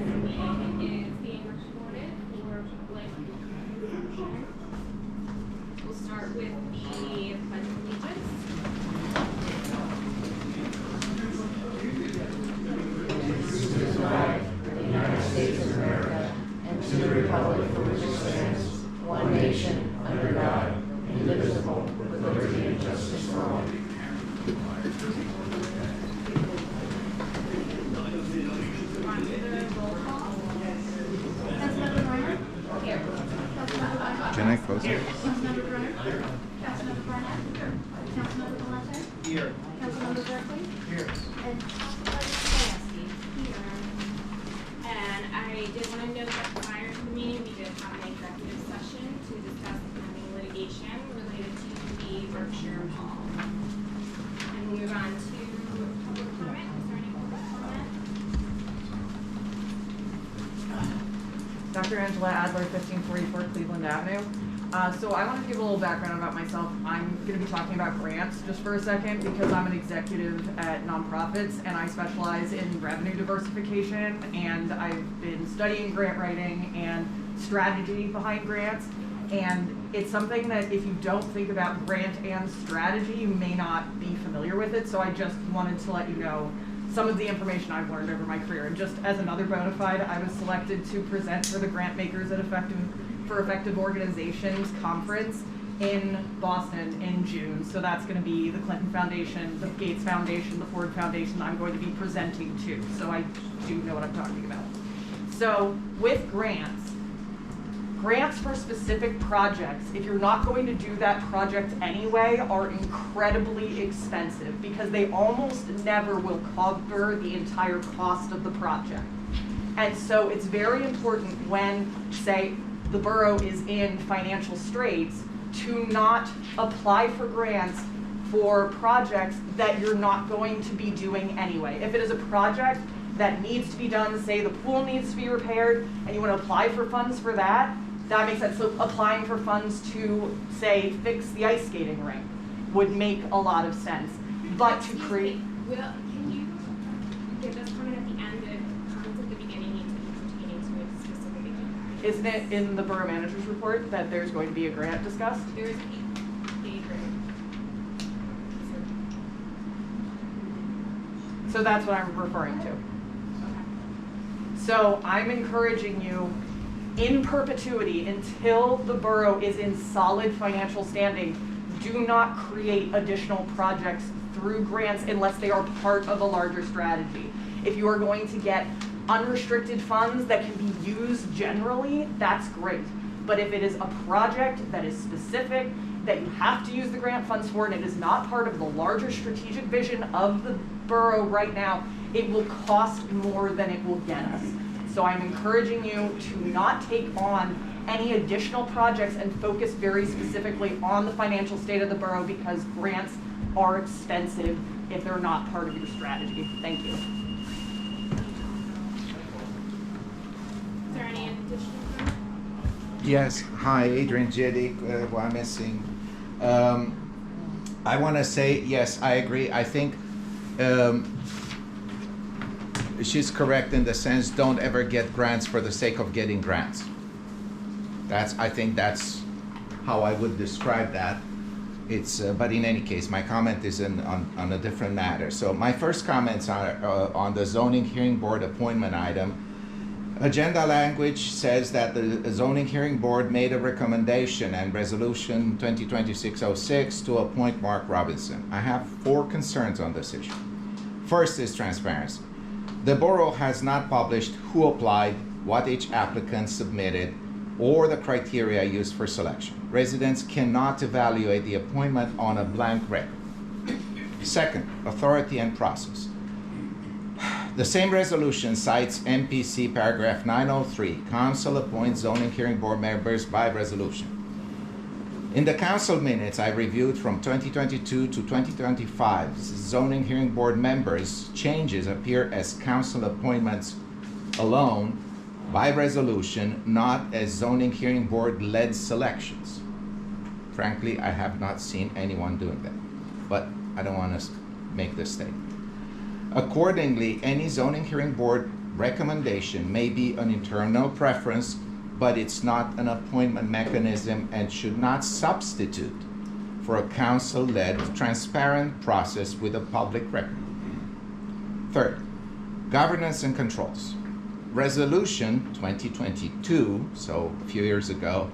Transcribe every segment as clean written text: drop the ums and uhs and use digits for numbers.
is being recorded for public consumption. We'll start with the Pledge of Allegiance. To the flag of the United States of America and to the republic for which it stands, one nation, under God, indivisible, with liberty and justice for all. Can I close it? Councilmember Brenner? Here. Councilmember Barnett? Here. Councilmember Valente? Here. Councilmember Berkeley? Here. And Councilmember Sklansky? Here. And I did want to note that prior to the meeting, we did have an executive session to discuss pending litigation related to the Berkshire Mall. And we'll move on to public comment. Is there any public comment? Dr. Angela Adler, 1544 Cleveland Avenue. So I want to give a little background about myself. I'm going to be talking about grants just for a second because I'm an executive at nonprofits and I specialize in revenue diversification, and I've been studying grant writing and strategy behind grants. And it's something that if you don't think about grant and strategy, you may not be familiar with it. So I just wanted to let you know some of the information I've learned over my career. And just as another bona fide, I was selected to present for the Grant Makers at Effective Organizations conference in Boston in June. So that's going to be the Clinton Foundation, the Gates Foundation, the Ford Foundation I'm going to be presenting to. So I do know what I'm talking about. So with grants for specific projects, if you're not going to do that project anyway, are incredibly expensive because they almost never will cover the entire cost of the project. And so it's very important when, say, the borough is in financial straits to not apply for grants for projects that you're not going to be doing anyway. If it is a project that needs to be done, say the pool needs to be repaired, and you want to apply for funds for that, that makes sense. So applying for funds to, say, fix the ice skating rink would make a lot of sense. But to create... Will, can you give us comment at the end of comments at the beginning need to be pertaining to a specific agenda? Isn't it in the borough manager's report that there's going to be a grant discussed? There is a grant. So that's what I'm referring to. Okay. So I'm encouraging you in perpetuity until the borough is in solid financial standing, do not create additional projects through grants unless they are part of a larger strategy. If you are going to get unrestricted funds that can be used generally, that's great. But if it is a project that is specific, that you have to use the grant funds for, and it is not part of the larger strategic vision of the borough right now, it will cost more than it will get us. So I'm encouraging you to not take on any additional projects and focus very specifically on the financial state of the borough because grants are expensive if they're not part of your strategy. Thank you. Is there any additional comment? Yes. Hi, Adrian Jiddick, Wyomissing. I want to say, yes, I agree. I think she's correct in the sense don't ever get grants for the sake of getting grants. I think that's how I would describe that. It's but in any case, my comment is on a different matter. So my first comments are on the zoning hearing board appointment item. Agenda language says that the zoning hearing board made a recommendation and resolution 2020-606 to appoint Mark Robinson. I have 4 concerns on this issue. First is transparency. The borough has not published who applied, what each applicant submitted, or the criteria used for selection. Residents cannot evaluate the appointment on a blank record. Second, authority and process. The same resolution cites MPC paragraph 903, council appoints zoning hearing board members by resolution. In the council minutes I reviewed from 2022 to 2025, zoning hearing board members' changes appear as council appointments alone by resolution, not as zoning hearing board led selections. Frankly, I have not seen anyone doing that, but I don't want to make this statement. Accordingly, any zoning hearing board recommendation may be an internal preference, but it's not an appointment mechanism and should not substitute for a council-led, transparent process with a public record. Third, governance and controls. Resolution 2022, so a few years ago,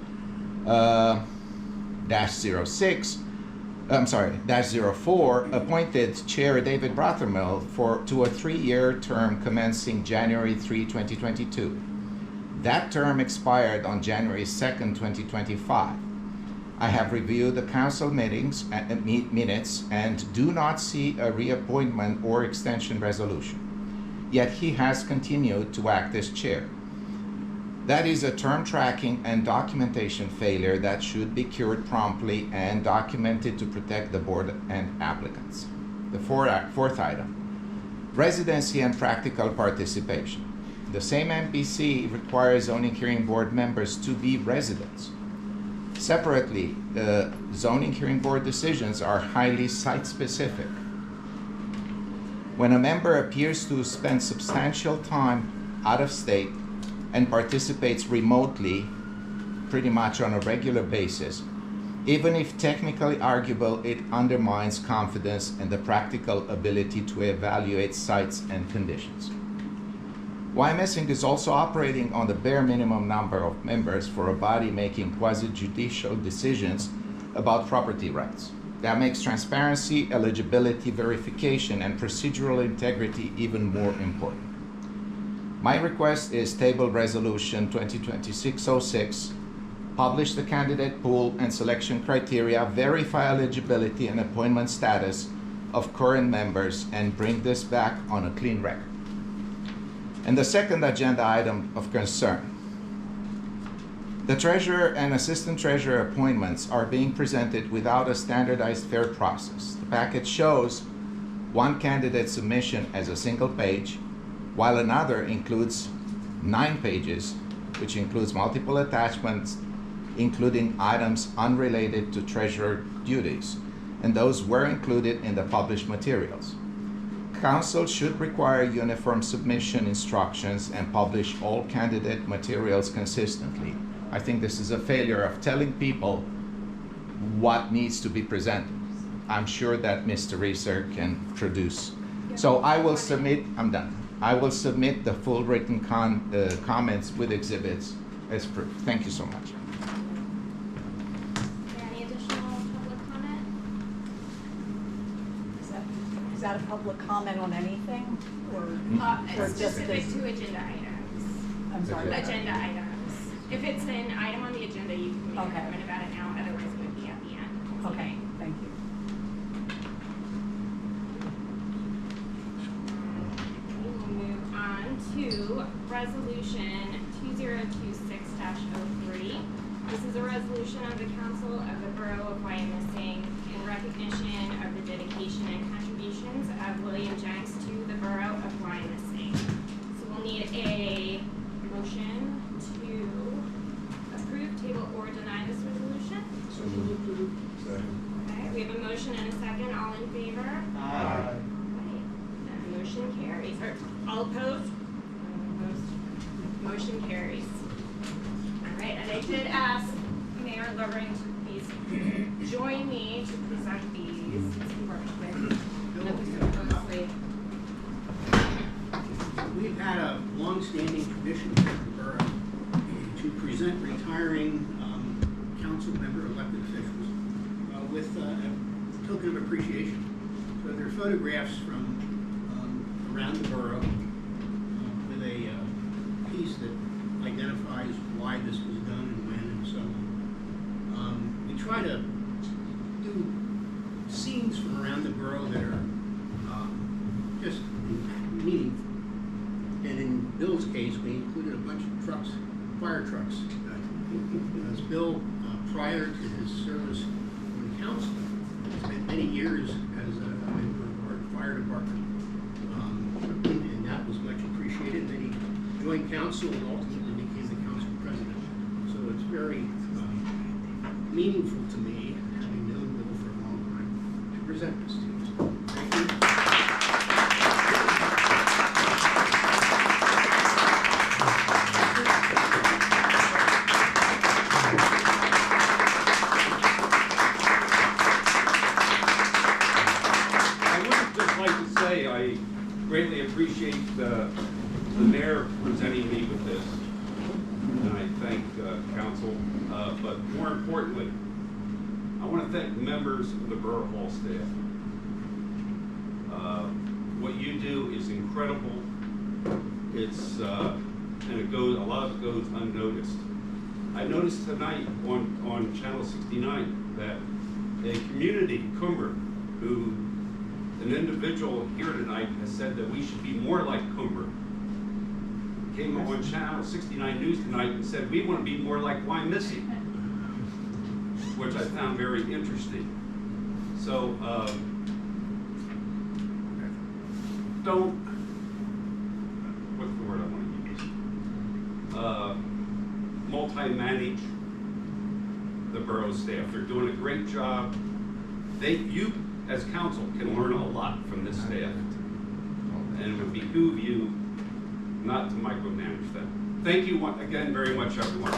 -04 appointed Chair David Rothermill to a 3-year term commencing January 3, 2022. That term expired on January 2nd, 2025. I have reviewed the council minutes and do not see a reappointment or extension resolution. Yet he has continued to act as chair. That is a term tracking and documentation failure that should be cured promptly and documented to protect the board and applicants. The fourth item, residency and practical participation. The same MPC requires zoning hearing board members to be residents. Separately, the zoning hearing board decisions are highly site-specific. When a member appears to spend substantial time out of state and participates remotely, pretty much on a regular basis, even if technically arguable, it undermines confidence and the practical ability to evaluate sites and conditions. Wyomissing is also operating on the bare minimum number of members for a body making quasi-judicial decisions about property rights. That makes transparency, eligibility verification, and procedural integrity even more important. My request is table resolution 2026-06, publish the candidate pool and selection criteria, verify eligibility and appointment status of current members, and bring this back on a clean record. And the second agenda item of concern. The treasurer and assistant treasurer appointments are being presented without a standardized fair process. The package shows one candidate submission as a single page, while another includes 9 pages, which includes multiple attachments, including items unrelated to treasurer duties, and those were included in the published materials. Council should require uniform submission instructions and publish all candidate materials consistently. I think this is a failure of telling people what needs to be presented. I'm sure that Mr. Reeser can produce. So I will submit, I'm done. I will submit the full written comments with exhibits as proof. Thank you so much. Any additional public comment? Is that a public comment on anything, or It's just specific this? to agenda items. I'm sorry. Agenda items. If it's an item on the agenda, you can make a Okay. comment about it now, otherwise it would be at the end. Okay, thank you. We will move on to resolution 2026-03. This is a resolution of the Council of the Borough of Wyomissing in recognition of the dedication and contributions of William Jenks to the Borough of Wyomissing. So we'll need a motion to approve, table, or deny this resolution. So moved. Second. Okay, we have a motion and a second. All in favor? Aye. Right, that motion carries. Or all opposed? Opposed. Motion carries. All right, and I did ask Mayor Lovering to please join me to present these. Since we worked with so closely. We've had a long-standing tradition here in the borough to present retiring council member elected officials with a token of appreciation. So there are photographs from around the borough with a piece that identifies why this was done and when and so on. We try to do scenes from around the borough that are just meaningful. And in Bill's case, we included a bunch of trucks, fire trucks. As Bill, prior to his service on council, spent many years as a member of our fire department. And that was much appreciated. Then he joined council and ultimately became the council president. So it's very meaningful to me, having known Bill for a long time, to present this to you. Thank you. presenting me with this, and I thank council, but more importantly, I want to thank members of the Borough Hall staff. What you do is incredible. It's and it goes, a lot of it goes unnoticed. I noticed tonight on Channel 69 that a community, Cumber, who an individual here tonight has said that we should be more like Cumber, came on Channel 69 News tonight and said we want to be more like Wyomissing, which I found very interesting. So don't, what's the word I want to use? Multi-manage the borough staff. They're doing a great job. You as council can learn a lot from this staff, and it would behoove you not to micromanage them. Thank you again very much, everyone.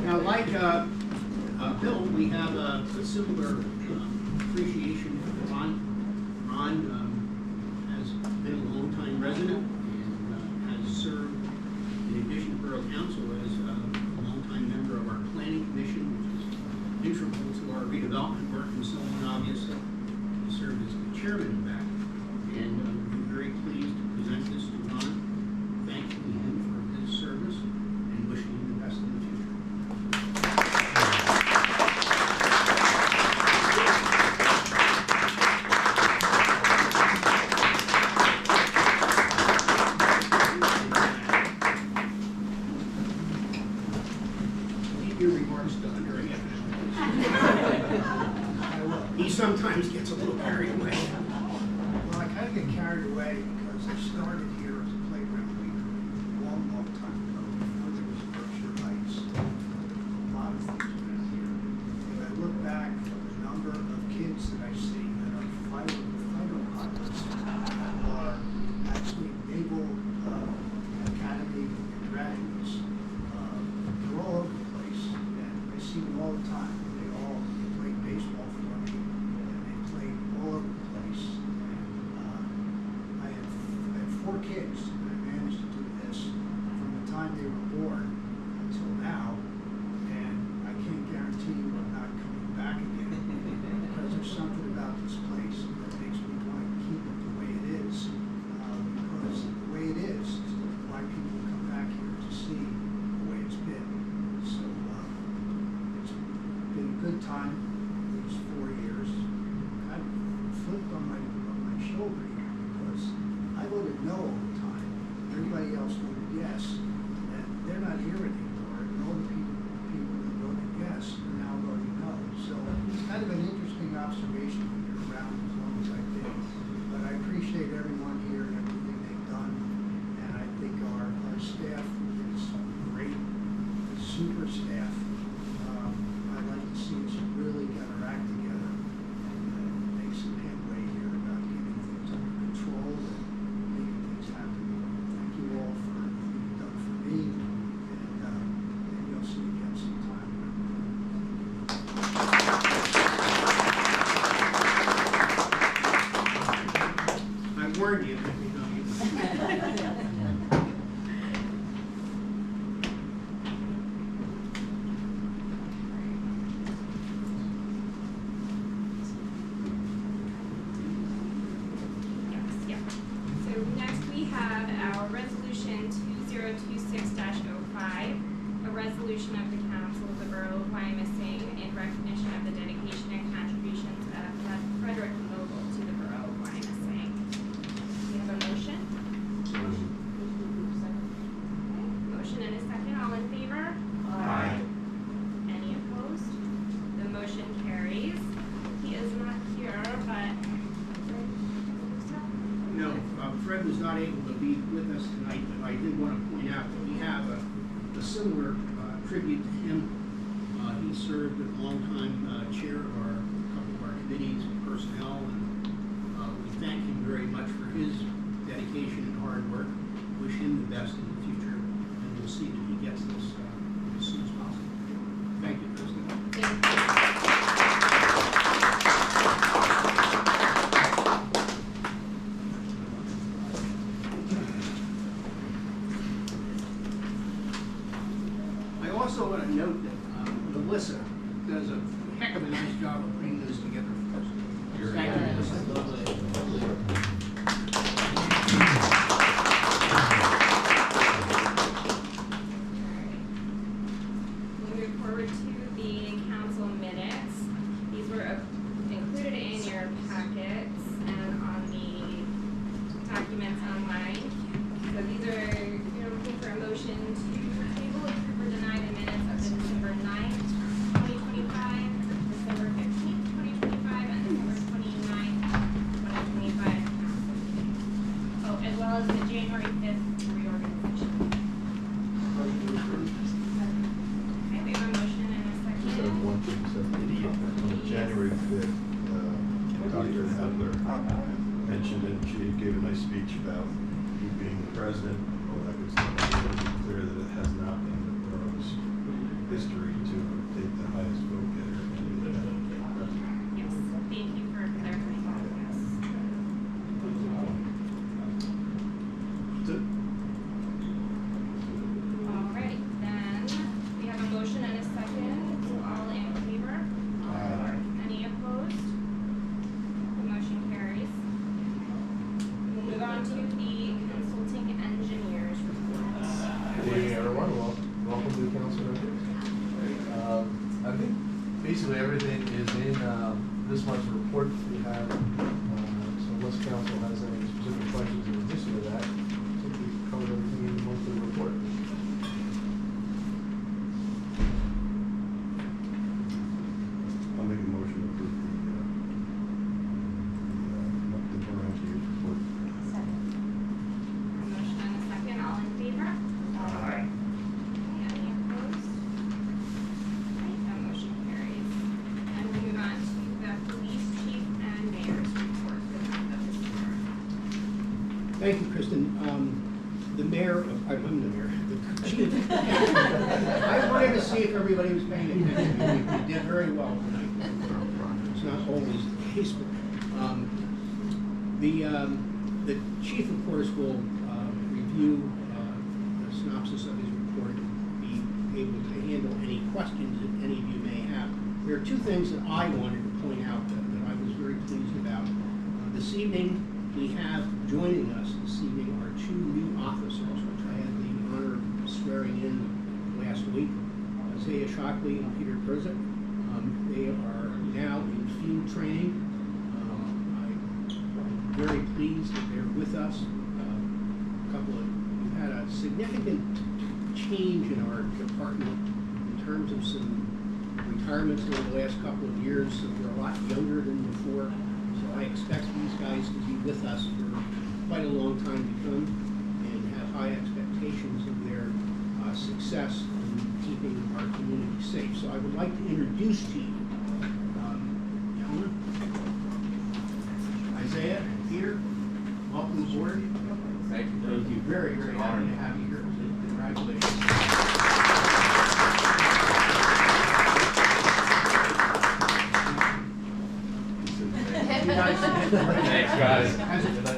Now, like Bill, we have a similar appreciation for Ron. Ron has been a longtime resident and has served, in addition to Borough Council, as a longtime member of our Planning Commission, which is integral to our redevelopment work, and someone obviously who served as the chairman of that. And we're very pleased to present this to Ron, thanking him for his service and wishing him the best in the future. Keep your remarks done during it. He sometimes gets a little carried away. Well, I kind of get carried away because I started here as a playground leader a long, long time ago, before there was Berkshire Heights. A lot of things around here. If I look back at the number of kids that I see that are fighter pilots that are actually Naval Academy graduates, they're all over the place, and I see them all the time. They all play baseball for me, and they play all over the place. I have 4 kids, and I managed to do this from the time they were born until now, and I can't guarantee you I'm not coming back again because there's something about this place that makes me want to keep it the way it is, because the way it is why people come back here to see the way it's been. So it's been a good time these 4 years. I flipped on my shoulder here because I voted no all the time. Everybody else voted yes, and they're not here anymore. And all the people that voted yes are now voting no. So it's kind of an interesting observation when you're around as long as I've been. But I appreciate everyone here and everything they've done, and I think our staff is great, super staff. I like to see us really 2026-05, a resolution of the Council of the Borough of Wyomissing in recognition of the dedication and contributions of Frederick Noble to the Borough of Wyomissing. We have a motion? Motion and a second. All in favor? Aye. Any opposed? The motion carries. He is not here, but. No, Fred was not able to be with us tonight, but I did want to point out that we have a similar tribute to him. He served as a long time chair of a couple of our committees and personnel, and we thank him very much for his dedication and hard work. Wish him the best in the future, and we'll see that he gets this as soon as possible. Thank you, President. Thank you. I also want to note that Melissa does a heck of a nice job of putting this together for us. Thank you, Melissa. Moving forward to the council minutes. These were included in your packets and on the documents online. So these are, you're looking for a motion to table, approve, or deny the minutes of December 9th, 2025, December 15th, 2025, and December 29th, 2025. Oh, as well as the January 5th reorganization. Okay, we have a motion and a second. On January 5th, Dr. Adler mentioned it. She gave a nice speech about you being the president. All that good stuff. It's clear that it has not been the borough's history to take the highest vote getter. Yes, thank you for clarifying that, yes. That's it. Alright, then, we have a motion and a second, so all in favor? Aye. Any opposed? The motion carries. We'll move on to the consulting engineers report. Good evening, everyone. Welcome to the council members. I think basically everything is in this month's report that we have. So unless council has any specific questions in addition to that, I think we've covered everything in the monthly report. I'll make a motion to approve the borough engineers report. A motion and a second, all in favor? Aye. Any opposed? Right, that motion carries. And we move on to the police chief and mayor's report for the month of December. Thank you, Kristen. The mayor, I'm the mayor, the chief. I wanted to see if everybody was paying attention. You did very well tonight. It's not always the case, but the chief, of course, will review the synopsis of his report and be able to handle any questions that any of you may have. There are two things that I wanted to point out that I was very pleased about. This evening, we have joining us this evening are two new officers, which I had the honor of swearing in last week, Isaiah Shockley and Peter Brzett. They are now in field training. I'm very pleased that they're with us. We've had a significant change in our department in terms of some retirements over the last couple of years. So we're a lot younger than before. So I expect these guys to be with us for quite a long time to come and have high expectations of their success in keeping our community safe. So I would like to introduce to you gentlemen, Isaiah and Peter. Welcome aboard. Thank you. Thank you. Very, very happy to have you here. Congratulations. You guys- Thanks, guys.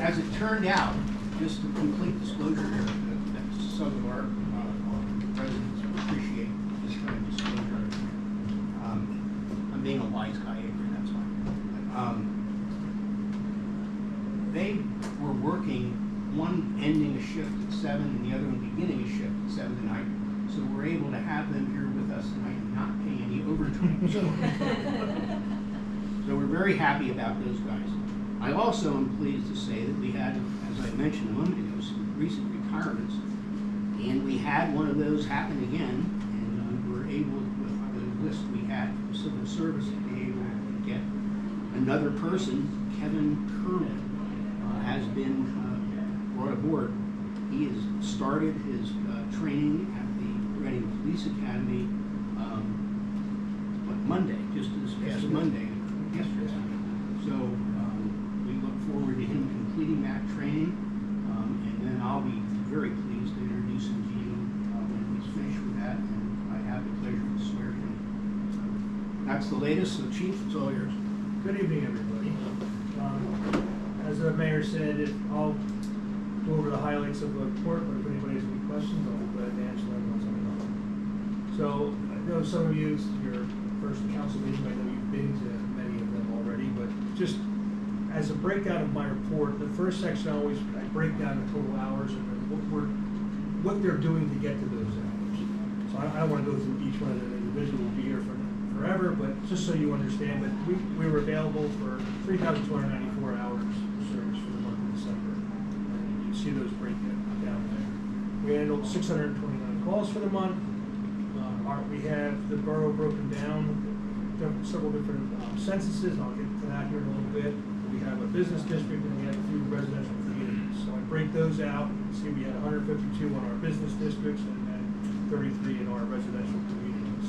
As it turned out, just a complete disclosure here, that some of our residents appreciate this kind of disclosure. I'm being a wise guy here, that's fine. They were working one ending a shift at 7 and the other one beginning a shift at 7 tonight. So we're able to have them here with us tonight and not pay any overtime. So we're very happy about those guys. I also am pleased to say that we had, as I mentioned a moment ago, some recent retirements. And we had one of those happen again, and we were able, with the list we had from civil service, to be able to get another person. Kevin Kerman has been brought aboard. He has started his training at the Reading Police Academy Monday, just this past Monday, yesterday. So we look forward to him completing that training, and then I'll be very pleased to introduce him to you when he's finished with that, and I have the pleasure to swear him. So that's the latest, so Chief, it's all yours. Good evening, everybody. As the mayor said, I'll go over the highlights of the report, but if anybody has any questions, I'll be glad to answer them once I'm done. So I know some of you, it's your first council meeting, I know you've been to many of them already, but just as a breakdown of my report, the first section I break down the total hours and then what they're doing to get to those hours. So I don't want to go through each one of them individually, we'll be here forever, but just so you understand that we were available for 3,294 hours of service for the month of December. And you can see those break down there. We handled 629 calls for the month. We have the borough broken down, several different censuses, and I'll get to that here in a little bit. We have a business district and we have a few residential communities. So I break those out. You can see we had 152 on our business districts and then 33 in our residential communities.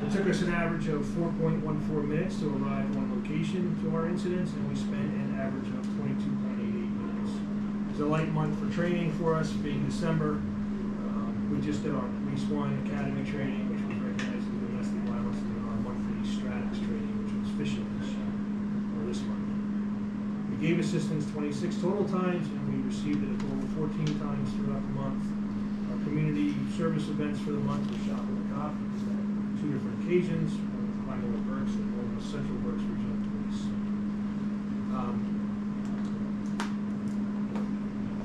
It took us an average of 4.14 minutes to arrive at one location to our incidents, and we spent an average of 22.88 minutes. It's a light month for training for us, being December. We just did our Police One Academy training, which was recognized as domestic violence, and then our monthly Stratus training, which was fishing this month. We gave assistance 26 total times, and we received it a total of 14 times throughout the month. Our community service events for the month were Shop with a Cop, two different occasions, one with Primal Berks and one with Central Berks Regional Police.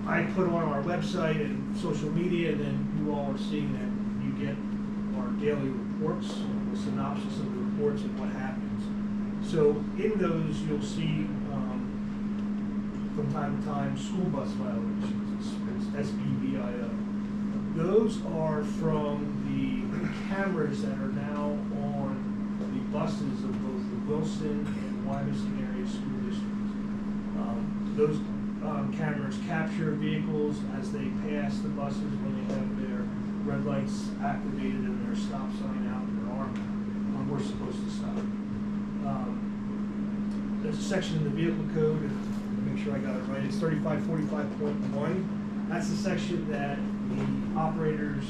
I put on our website and social media, and then you all are seeing that you get our daily reports, the synopsis of the reports and what happens. So in those, you'll see from time to time school bus violations. It's SBVIO. Those are from the cameras that are now on the buses of both the Wilson and Wyomissing area school districts. Those cameras capture vehicles as they pass the buses when they have their red lights activated and their stop sign out and their arm out. We're supposed to stop. There's a section in the vehicle code, and to make sure I got it right, it's 3545.1. That's the section that the operators,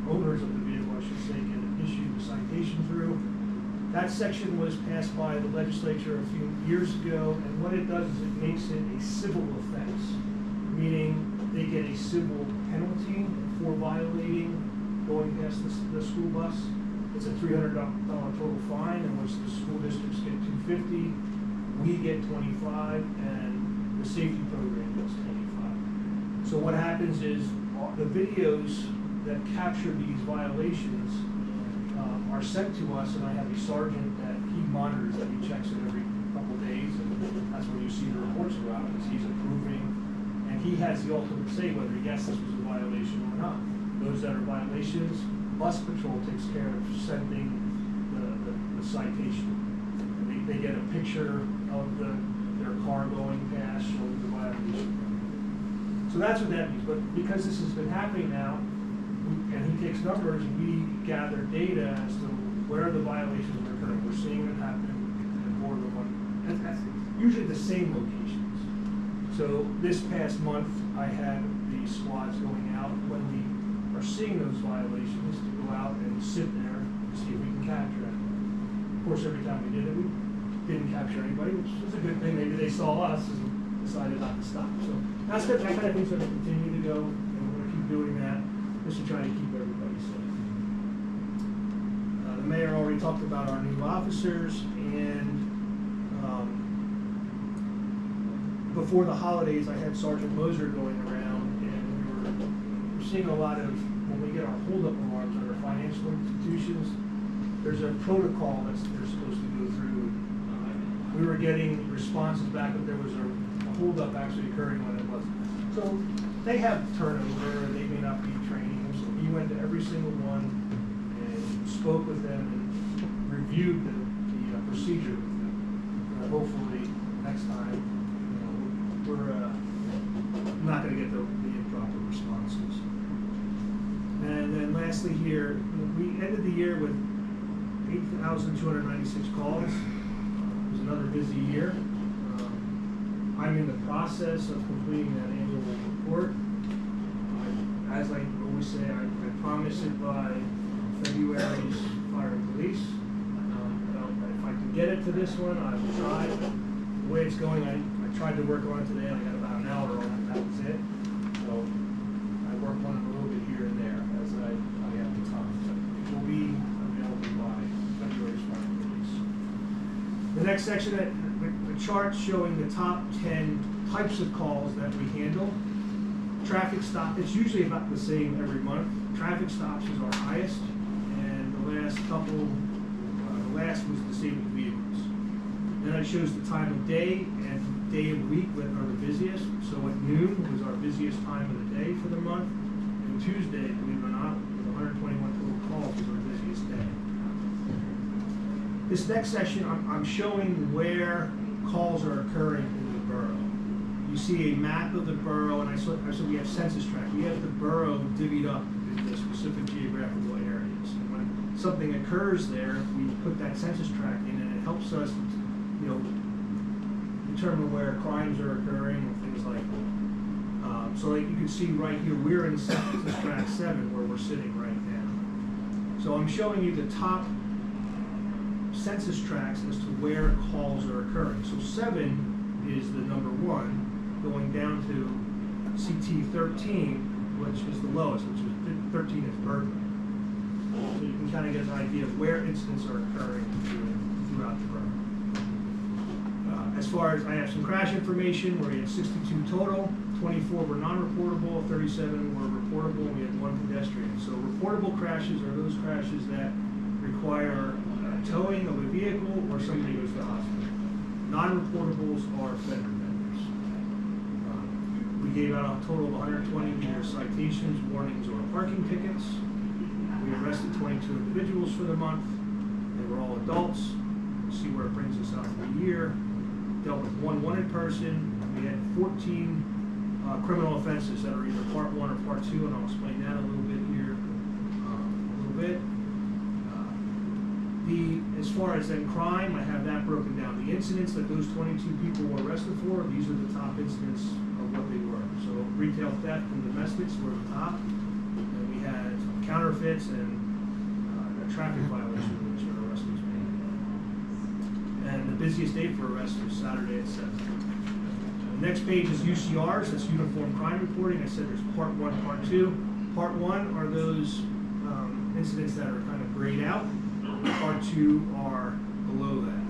owners of the vehicle, I should say, can issue the citation through. That section was passed by the legislature a few years ago, and what it does is it makes it a civil offense, meaning they get a civil penalty for violating going past the school bus. It's a $300 total fine, in which the school districts get $250, we get $25, and the safety program gets $25. So what happens is the videos that capture these violations are sent to us, and I have a sergeant that he monitors that, he checks it every couple of days, and that's when you see the reports go out, because he's approving, and he has the ultimate say whether yes, this was a violation or not. Those that are violations, bus patrol takes care of sending the citation. And they get a picture of their car going past showing the violation. So that's what that means, but because this has been happening now, and he takes numbers, we gather data as to where the violations are occurring. We're seeing it happen in more than one, and that's usually the same locations. So this past month, I had the squads going out when we are seeing those violations to go out and sit there and see if we can capture it. Of course, every time we did it, we didn't capture anybody, which was a good thing. Maybe they saw us and decided not to stop. So that's good. That kind of thing's going to continue to go, and we're going to keep doing that just to try to keep everybody safe. The mayor already talked about our new officers, and before the holidays, I had Sergeant Moser going around, and we're seeing a lot of, when we get our holdup alarms at our financial institutions, there's a protocol that they're supposed to go through. We were getting responses back that there was a holdup actually occurring when it wasn't. So they have turnover, they may not be training them, so he went to every single one and spoke with them and reviewed the procedure with them. Hopefully, next time, we're not going to get the improper responses. And then lastly here, we ended the year with 8,296 calls. It was another busy year. I'm in the process of completing that annual report. As I always say, I promise it by February's fire and police. If I can get it to this one, I will try. The way it's going, I tried to work on it today, and I got about an hour on it, that was it. So I worked on it a little bit here and there as I have the time. So it will be available by February's fire and police. The next section, the chart showing the top 10 types of calls that we handle. Traffic stop, it's usually about the same every month. Traffic stops is our highest, and the last couple, the last was disabled vehicles. Then it shows the time of day and day of week that are the busiest. So at noon was our busiest time of the day for the month, and Tuesday, believe it or not, with 121 total calls was our busiest day. This next section, I'm showing where calls are occurring in the borough. You see a map of the borough, and I said we have census tract. We have the borough divvied up into specific geographical areas. And when something occurs there, we put that census tract in, and it helps us, determine where crimes are occurring and things like that. So like you can see right here, we're in census tract 7 where we're sitting right now. So I'm showing you the top census tracts as to where calls are occurring. So 7 is the number 1, going down to CT 13, which is the lowest, which is 13 is burglary. So you can kind of get an idea of where incidents are occurring throughout the borough. As far as I have some crash information, where we had 62 total, 24 were non-reportable, 37 were reportable, and we had 1 pedestrian. So reportable crashes are those crashes that require towing of a vehicle or somebody goes to the hospital. Non-reportables are fender benders. We gave out a total of 120 either citations, warnings, or parking tickets. We arrested 22 individuals for the month. They were all adults. We'll see where it brings us out for the year. Dealt with 1 wanted person. We had 14 criminal offenses that are either part 1 or part 2, and I'll explain that a little bit here. As far as then crime, I have that broken down. The incidents that those 22 people were arrested for, these are the top incidents of what they were. So retail theft and domestics were the top. And we had counterfeits and a traffic violation, which our arrest was made. And the busiest day for arrests was Saturday at 7. The next page is UCRs, that's Uniform Crime Reporting. I said there's part 1, part 2. Part 1 are those incidents that are kind of grayed out. Part 2 are below that.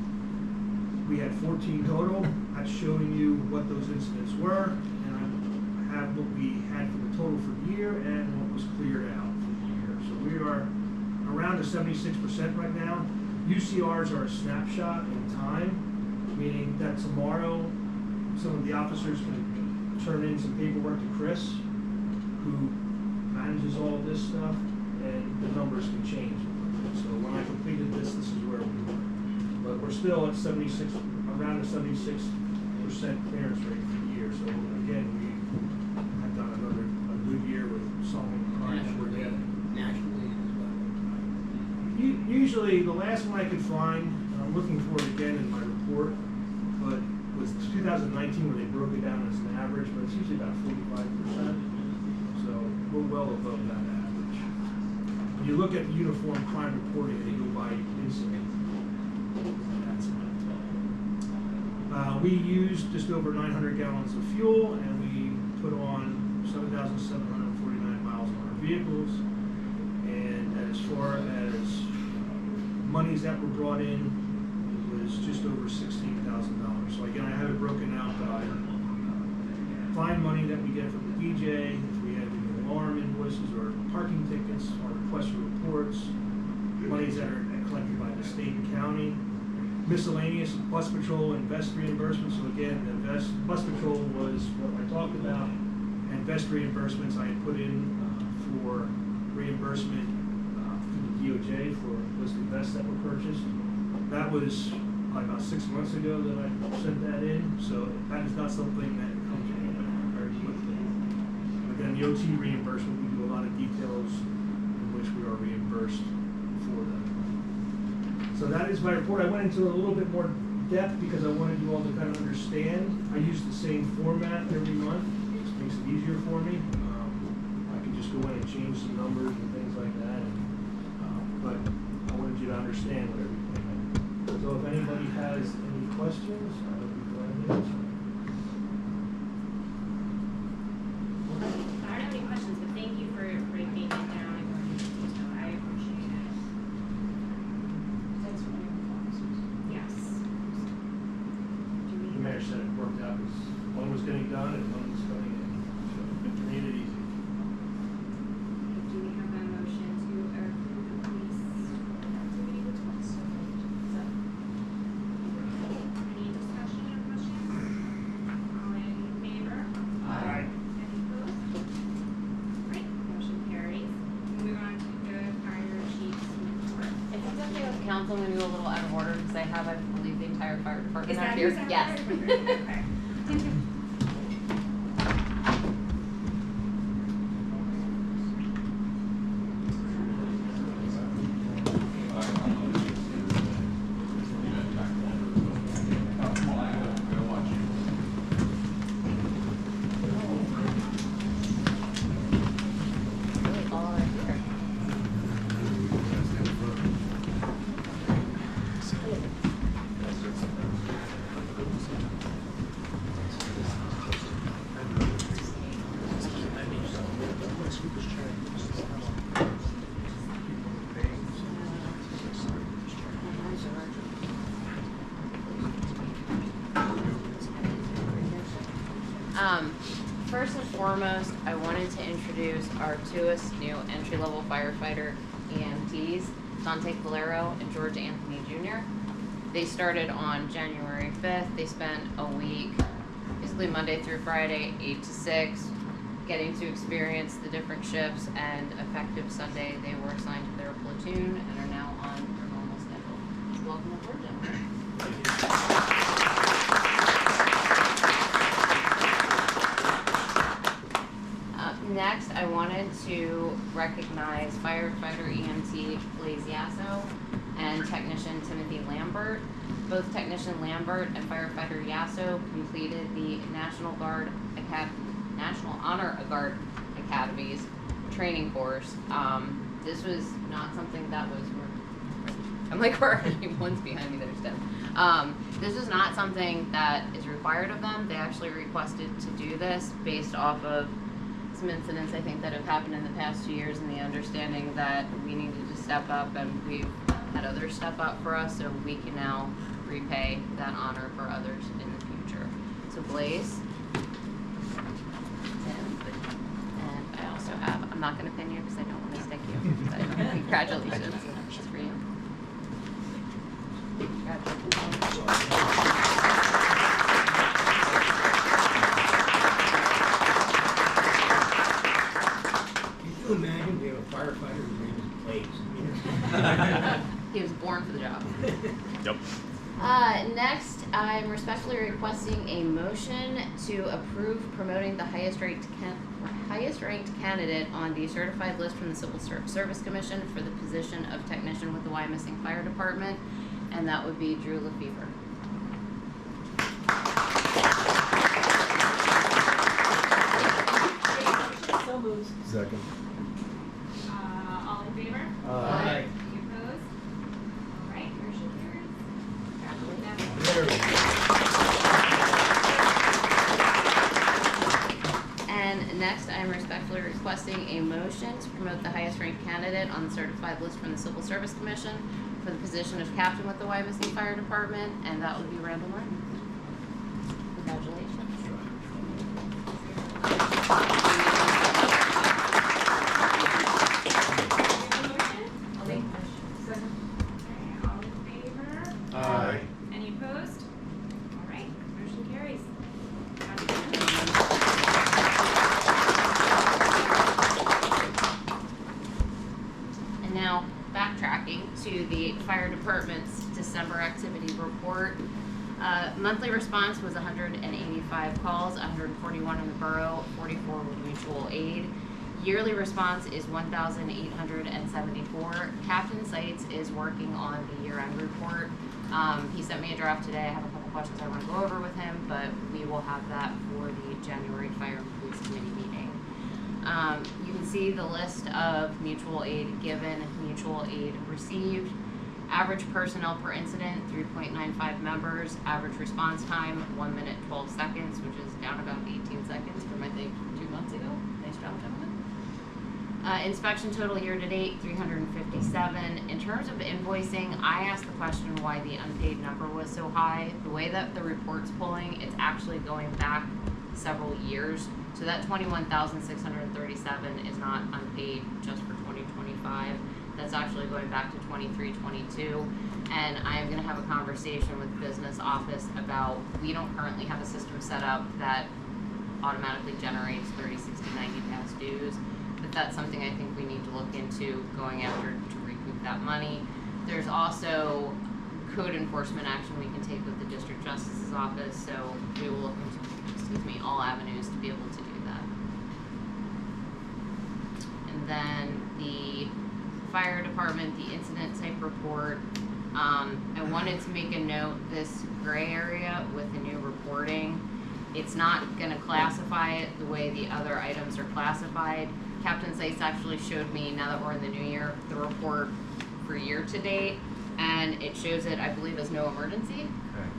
We had 14 total. That's showing you what those incidents were, and I have what we had for the total for the year and what was cleared out for the year. So we are around a 76% right now. UCRs are a snapshot in time, meaning that tomorrow some of the officers can turn in some paperwork to Chris, who manages all of this stuff, and the numbers can change. So when I completed this is where we were. But we're still at 76, around a 76% clearance rate for the year. So again, we have done a good year with solving crimes we're getting. Nationally as well. Usually, the last one I could find, and I'm looking for it again in my report, but was 2019 where they broke it down as an average, but it's usually about 45%. So we're well above that average. When you look at the uniform crime reporting, they go by incident. That's it. We used just over 900 gallons of fuel, and we put on 7,749 miles on our vehicles. And as far as monies that were brought in, it was just over $16,000. So again, I have it broken out by fine money that we get from the DJ, if we have any alarm invoices or parking tickets or requests for reports, monies that are collected by the state and county. Miscellaneous bus patrol and vest reimbursements. So again, the bus patrol was what I talked about, and vest reimbursements I had put in for reimbursement through the DOJ for listed vests that were purchased. That was probably about 6 months ago that I sent that in, so that is not something that comes in very quickly. Again, the OT reimbursement, we do a lot of details in which we are reimbursed for that. So that is my report. I went into a little bit more depth because I wanted you all to kind of understand. I use the same format every month. It just makes it easier for me. I can just go in and change some numbers and things like that. But I wanted you to understand what everything meant. So if anybody has any questions, I would be glad to answer. I don't have any questions, but thank you for breaking it down and going into detail. I appreciate it. Thanks for your responses. Yes. The mayor said it worked out as one was getting done and one was coming in. So it made it easy. Do we have a motion to approve the police activity reports? Any discussion or questions? All in favor? Aye. Any opposed? Great, motion carries. Moving on to the fire chief's report. If it's okay with the council, I'm gonna go a little out of order because I have, I believe, the entire fire department Is out that here. who's on Yes. fire department? Okay. Really all right here. First and foremost, I wanted to introduce our two new entry-level firefighter EMTs, Dante Calero and George Anthony Jr. They started on January 5th. They spent a week, basically Monday through Friday, 8 to 6, getting to experience the different shifts, and effective Sunday, they were assigned to their platoon and are now on their normal schedule. Welcome aboard, gentlemen. Next, I wanted to recognize firefighter EMT Blaze Yasso and technician Timothy Lambert. Both technician Lambert and firefighter Yasso completed the National Honor Guard Academy's training course. This was not something that was, I'm like, we're already one's behind me, there's them. This is not something that is required of them. They actually requested to do this based off of some incidents I think that have happened in the past 2 years, and the understanding that we needed to step up, and we've had others step up for us, so we can now repay that honor for others in the future. So Blaze, Tim, and I also have, I'm not going to pin you because I don't want to stick you, but congratulations. This is for you. Congratulations. Can you imagine we have a firefighter whose name is Blaze? He was born for the job. Yep. Next, I'm respectfully requesting a motion to approve promoting the highest ranked candidate on the certified list from the Civil Service Commission for the position of technician with the Wyomissing Fire Department, and that would be Drew Lefevre. So moved. Second. All in favor? Aye. Any opposed? All right, motion carries. And next, I'm respectfully requesting a motion to promote the highest ranked candidate on the certified list from the Civil Service Commission for the position of captain with the Wyomissing Fire Department, and that would be Randall Martin. Congratulations. Department's December activity report. Monthly response was 185 calls, 141 in the borough, 44 with mutual aid. Yearly response is 1,874. Captain Sites is working on the year-end report. He sent me a draft today. I have a couple questions I want to go over with him, but we will have that for the January Fire and Police Committee meeting. You can see the list of mutual aid given, mutual aid received. Average personnel per incident, 3.95 members. Average response time, 1 minute, 12 seconds, which is down about 18 seconds from, I think, 2 months ago. Nice job, gentlemen. Inspection total year to date, 357. In terms of invoicing, I asked the question why the unpaid number was so high. The way that the report's pulling, it's actually going back several years. So that 21,637 is not unpaid just for 2025. That's actually going back to 23-22. And I am gonna have a conversation with the business office about, we don't currently have a system set up that automatically generates 30, 60, 90 past dues. But that's something I think we need to look into going after to recoup that money. There's also code enforcement action we can take with the district justice's office, so we will look into, all avenues to be able to do that. And then the fire department, the incident type report, I wanted to make a note, this gray area with the new reporting, it's not gonna classify it the way the other items are classified. Captain Sites actually showed me, now that we're in the new year, the report for year to date, and it shows it, I believe, as no emergency,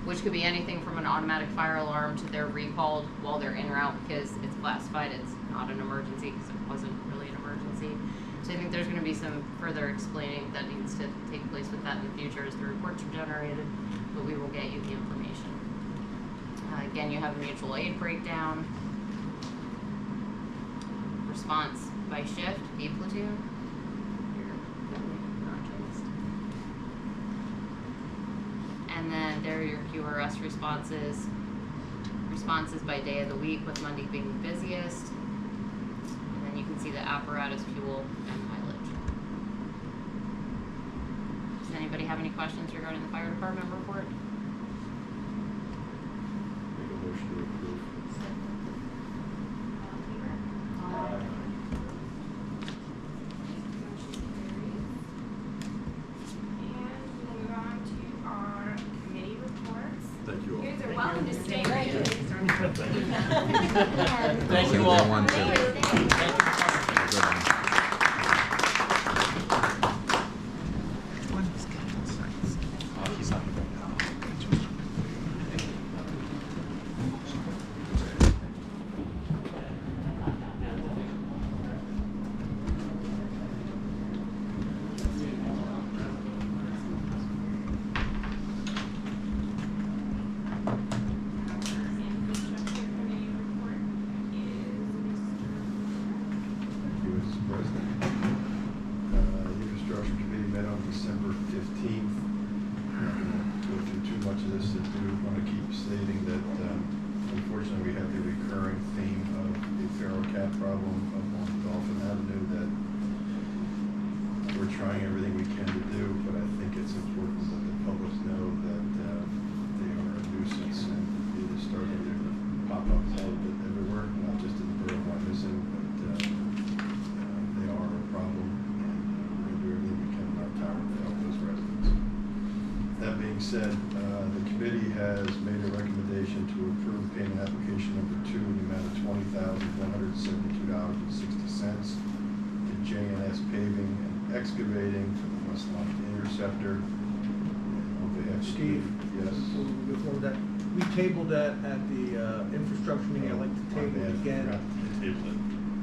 which could be anything from an automatic fire alarm to they're recalled while they're en route because it's classified as not an emergency because it wasn't really an emergency. So I think there's going to be some further explaining that needs to take place with that in the future as the reports are generated, but we will get you the information. Again, you have a mutual aid breakdown, response by shift, B platoon. And then there are your QRS responses. Responses by day of the week, with Monday being the busiest. And then you can see the apparatus, fuel, and mileage. Does anybody have any questions regarding the fire department report? Make a motion to approve. Thank you all. Thank you all. You guys are welcome to stay. Thank you all. One, two. Infrastructure Committee met on December 15th. Go through too much of this. I do want to keep stating that unfortunately we have the recurring theme of the feral cat problem up on Dolphin Avenue that we're trying everything we can to do, but I think it's important that the public know that they are a nuisance and it is starting to pop up a little bit everywhere, not just in the borough of Wyomissing, but they are a problem, and we're going to do everything we can in our power to help those residents. That being said, the committee has made a recommendation to approve payment application number 2 in the amount of $20,172.60 to J&S Paving and Excavating for the West Line Interceptor. And on behalf of Steve? Yes. Before that, we tabled that at the infrastructure meeting. I'd like to table it again.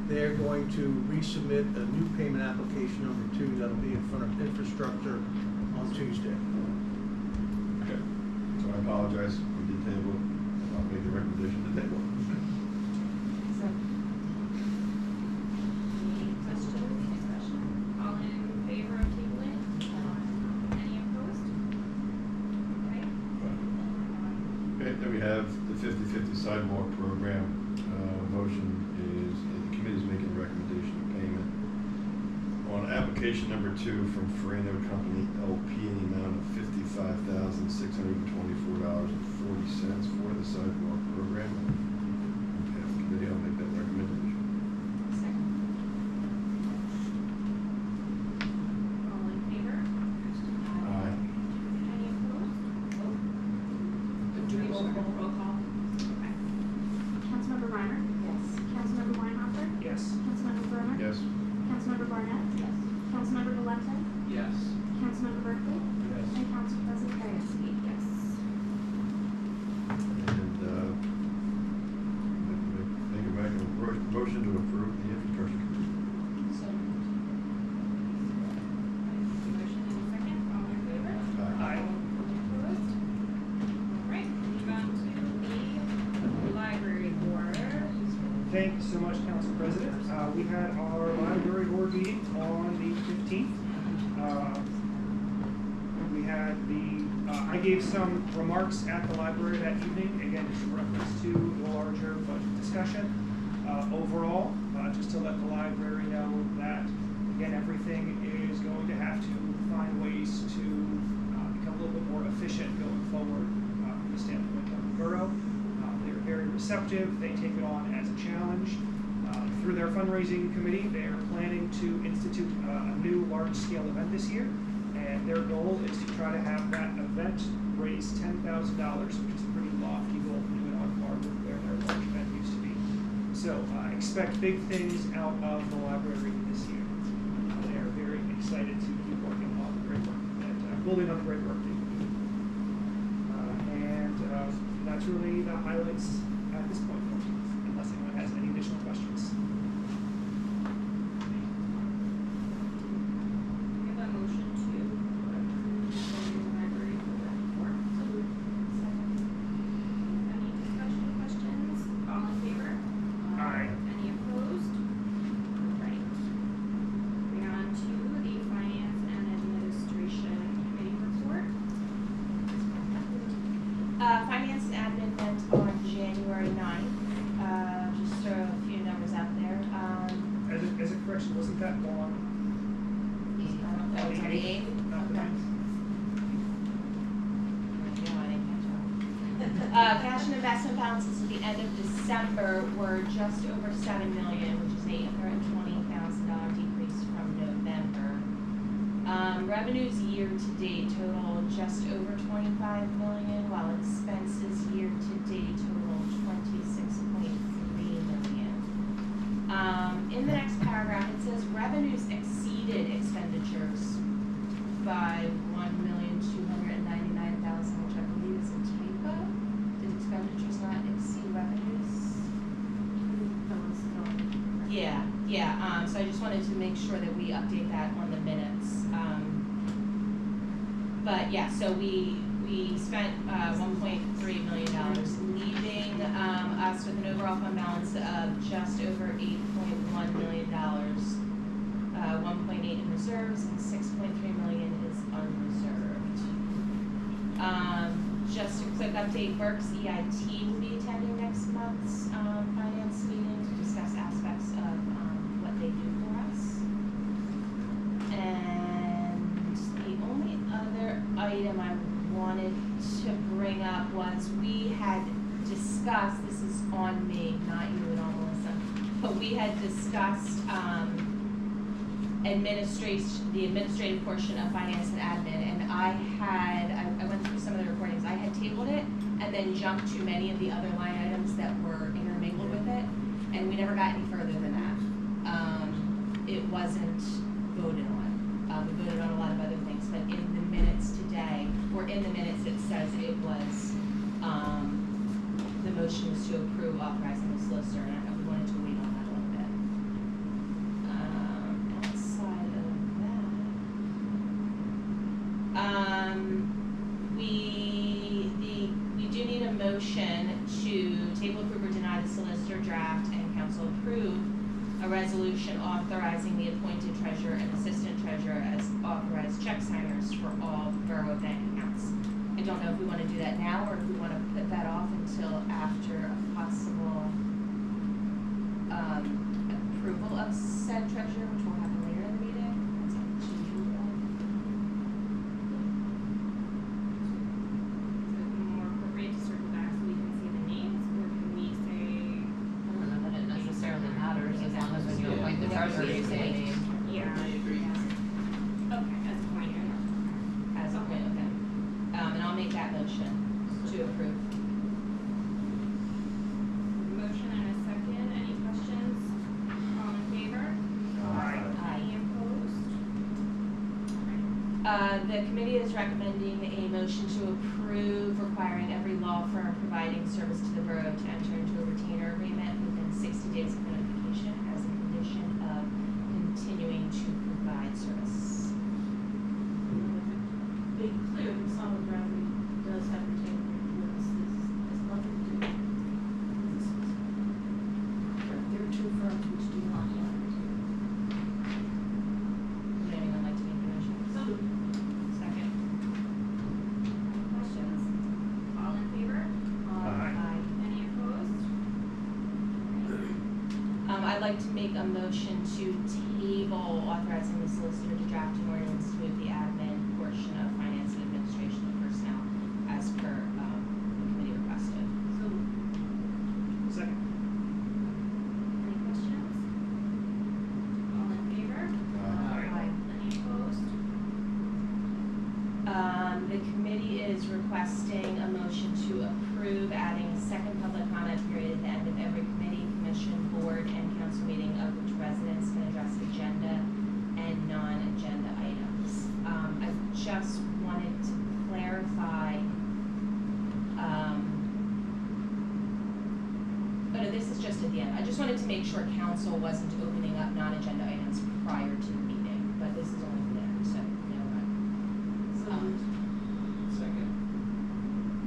They're going to resubmit a new payment application number 2 that'll be in front of infrastructure on Tuesday. Okay. So I apologize. We did table it. I'll make the recommendation to table it. Any questions, discussion? All in favor of tabling? Any opposed? Okay. Okay, then we have the 50/50 sidewalk program. Motion is, the committee is making a recommendation of payment on application application number 2 from Farino Company LP in the amount of $55,624.40 for the sidewalk program. On behalf of the committee, I'll make that recommendation. Second. All in favor? Aye. Any opposed? Do we roll call? Okay. Councilmember Reimer? Yes. Councilmember Weinhofer? Yes. Councilmember Brennan? Yes. Councilmember Barnett? Yes. Councilmember Valente? Yes. Councilmember Berkeley? Yes. And Council President Kariuski? Yes. And, make a motion to approve the infrastructure committee. So. Motion and a second. All in favor? Aye. Opposed? All right, move on to the library board. Thank you so much, Council President. We had our library board meeting on the 15th. We had I gave some remarks at the library that evening, again, just in reference to the larger budget discussion. Overall, just to let the library know that, again, everything is going to have to find ways to become a little bit more efficient going forward from the standpoint of the borough. They're very receptive. They take it on as a challenge. Through their fundraising committee, they are planning to institute a new large-scale event this year, and their goal is to try to have that event raise $10,000, which is a pretty lofty goal given on par with where their large event used to be. So expect big things out of the library this year. They are very excited to keep working on the great work building on the great work they do. And that's really the highlights at this point, unless anyone has any additional questions. We have a motion to approve the library board. Any discussion, questions? All in favor? Aye. Any opposed? Right. Moving on to the finance and administration committee report. Finance and admin met on January 9th. Just throw a few numbers out there. As a correction, wasn't that long? That was on the 8th? Not the ninth? Cash and investment balances at the end of December were just over $7 million, which is $820,000 decrease from November. Revenues year to date total just over $25 million, while expenses year to date total $26.3 million. In the next paragraph, it says revenues exceeded expenditures by $1,299,000, which I believe is a typo. Did expenditures not exceed revenues? Yeah, so I just wanted to make sure that we update that on the minutes. But yeah, so we spent $1.3 million, leaving us with an overall fund balance of just over $8.1 million. 1.8 in reserves and 6.3 million is unreserved. Just a quick update, Burke's EIT will be attending next month's finance meeting to discuss aspects of what they do for us. And the only other item I wanted to bring up was we had discussed, this is on me, not you at all, Melissa, but we had discussed the administrative portion of finance and admin, and I went through some of the recordings. I had tabled it and then jumped to many of the other line items that were intermingled with it, and we never got any further than that. It wasn't voted on. We voted on a lot of other things, but in the minutes today, or in the minutes, it says it was, the motion was to approve authorizing the solicitor, and we wanted to wait on that a little bit. Outside of that, we do need a motion to table, approve, or deny the solicitor draft and council approve a resolution authorizing the appointed treasurer and assistant treasurer as authorized check signers for all borough bank accounts. I don't know if we want to do that now or if we want to put that off until after a possible approval of said treasurer, which will happen later in the meeting. That's up to Ours Or is say named. name. Yeah. Okay, as appointed. As a point, okay. And I'll make that motion to approve. Motion and a second, any questions? All in favor? Aye. Any opposed? The committee is recommending a motion to approve requiring every law firm providing service to the borough to enter into a retainer agreement within 60 days of notification as a condition of continuing to provide service. Be clear, that Solid Ground does have retained agreements, this has nothing to do with this. There are two firms which do not have retained. Would anyone like to make the motion? Second. Questions? All in favor? Aye. Any opposed? I'd like to make a motion to table authorizing the solicitor to draft an ordinance to move the admin portion of finance and administration of personnel as per the committee requested. So, Second. Any questions? All in favor? Aye. Any opposed? The committee is requesting a motion to approve adding a second public comment period at the end of every committee, commission, board, and council meeting of which residents can address agenda and non-agenda items. I just wanted to clarify, oh no, this is just at the end. I just wanted to make sure council wasn't opening up non-agenda items prior to the meeting, but this is only for the end, so, no, so Second.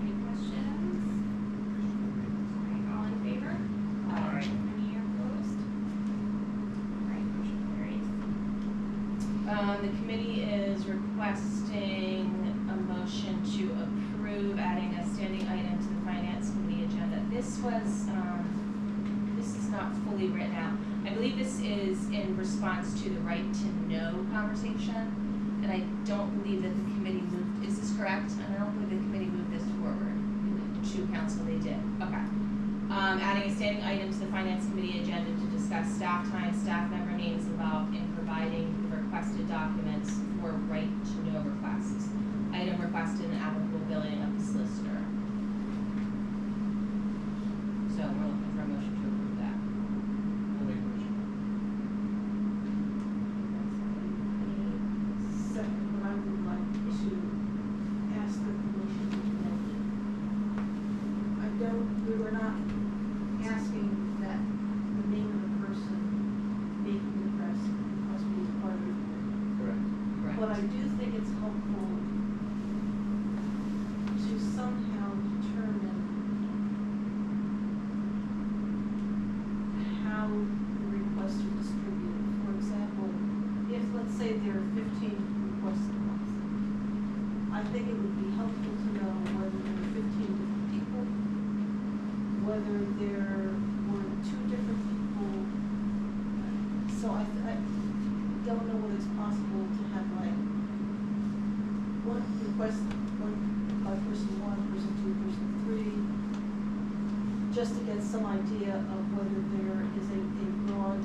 Any questions? Alright, all in favor? Any opposed? Alright, motion carries. The committee is requesting a motion to approve adding a standing item to the finance committee agenda. This is not fully written out. I believe this is in response to the right to know conversation, and I don't believe that the committee moved, is this correct? And I don't believe the committee moved this forward to council, they did, okay. Adding a standing item to the finance committee agenda to discuss staff time, staff member names involved in providing the requested documents for right to know requests. Item requested and applicable billing of the solicitor. So we're looking for a motion to approve that. I'll make a motion. second, but I would like to ask that the motion be amended. We were not asking that the name of the person making the press must be part of it. Correct. Correct. But I do think it's helpful to somehow determine how the requests are distributed. For example, if, let's say, there are 15 requests a month, I think it would be helpful to know whether there are 15 different people, whether there were 2 different people. So I don't know whether it's possible to have like one request, one by person 1, person 2, person 3, just to get some idea of whether there is a broad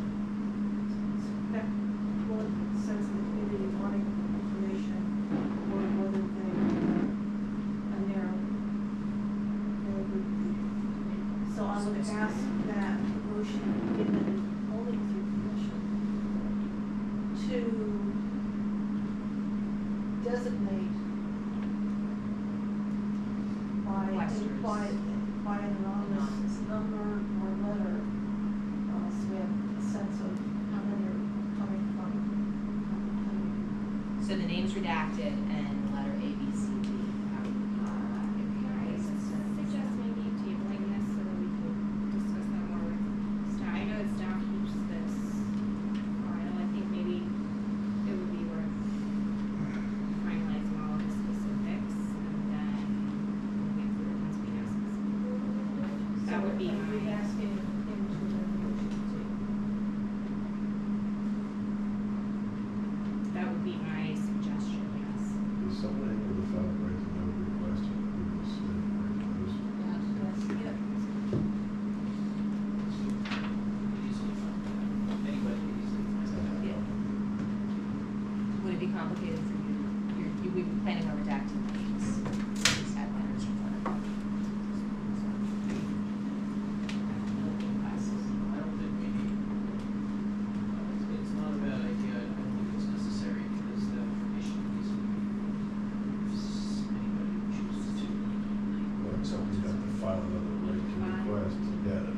sense of the community wanting information, or whether they a narrow group. So I would ask that motion be amended only through commission to designate by an anonymous number or letter, so we have a sense of how many are coming from. So the name's redacted and letter A, B, C, D. Can I suggest maybe tabling this so that we can discuss that more with staff? I know that staff keeps this file, I think maybe it would be worth finalizing all of the specifics and then moving through once we have specifics. That would be I would my. ask him to amend the motion to. That would be my suggestion, yes. Is complicated for you, you would be planning on redacting names. Just have letters in front of them. I don't think we need, it's not a bad idea, I don't think it's necessary, because that information needs to be, if anybody chooses to. Well, somebody's got to file another right to request to get it.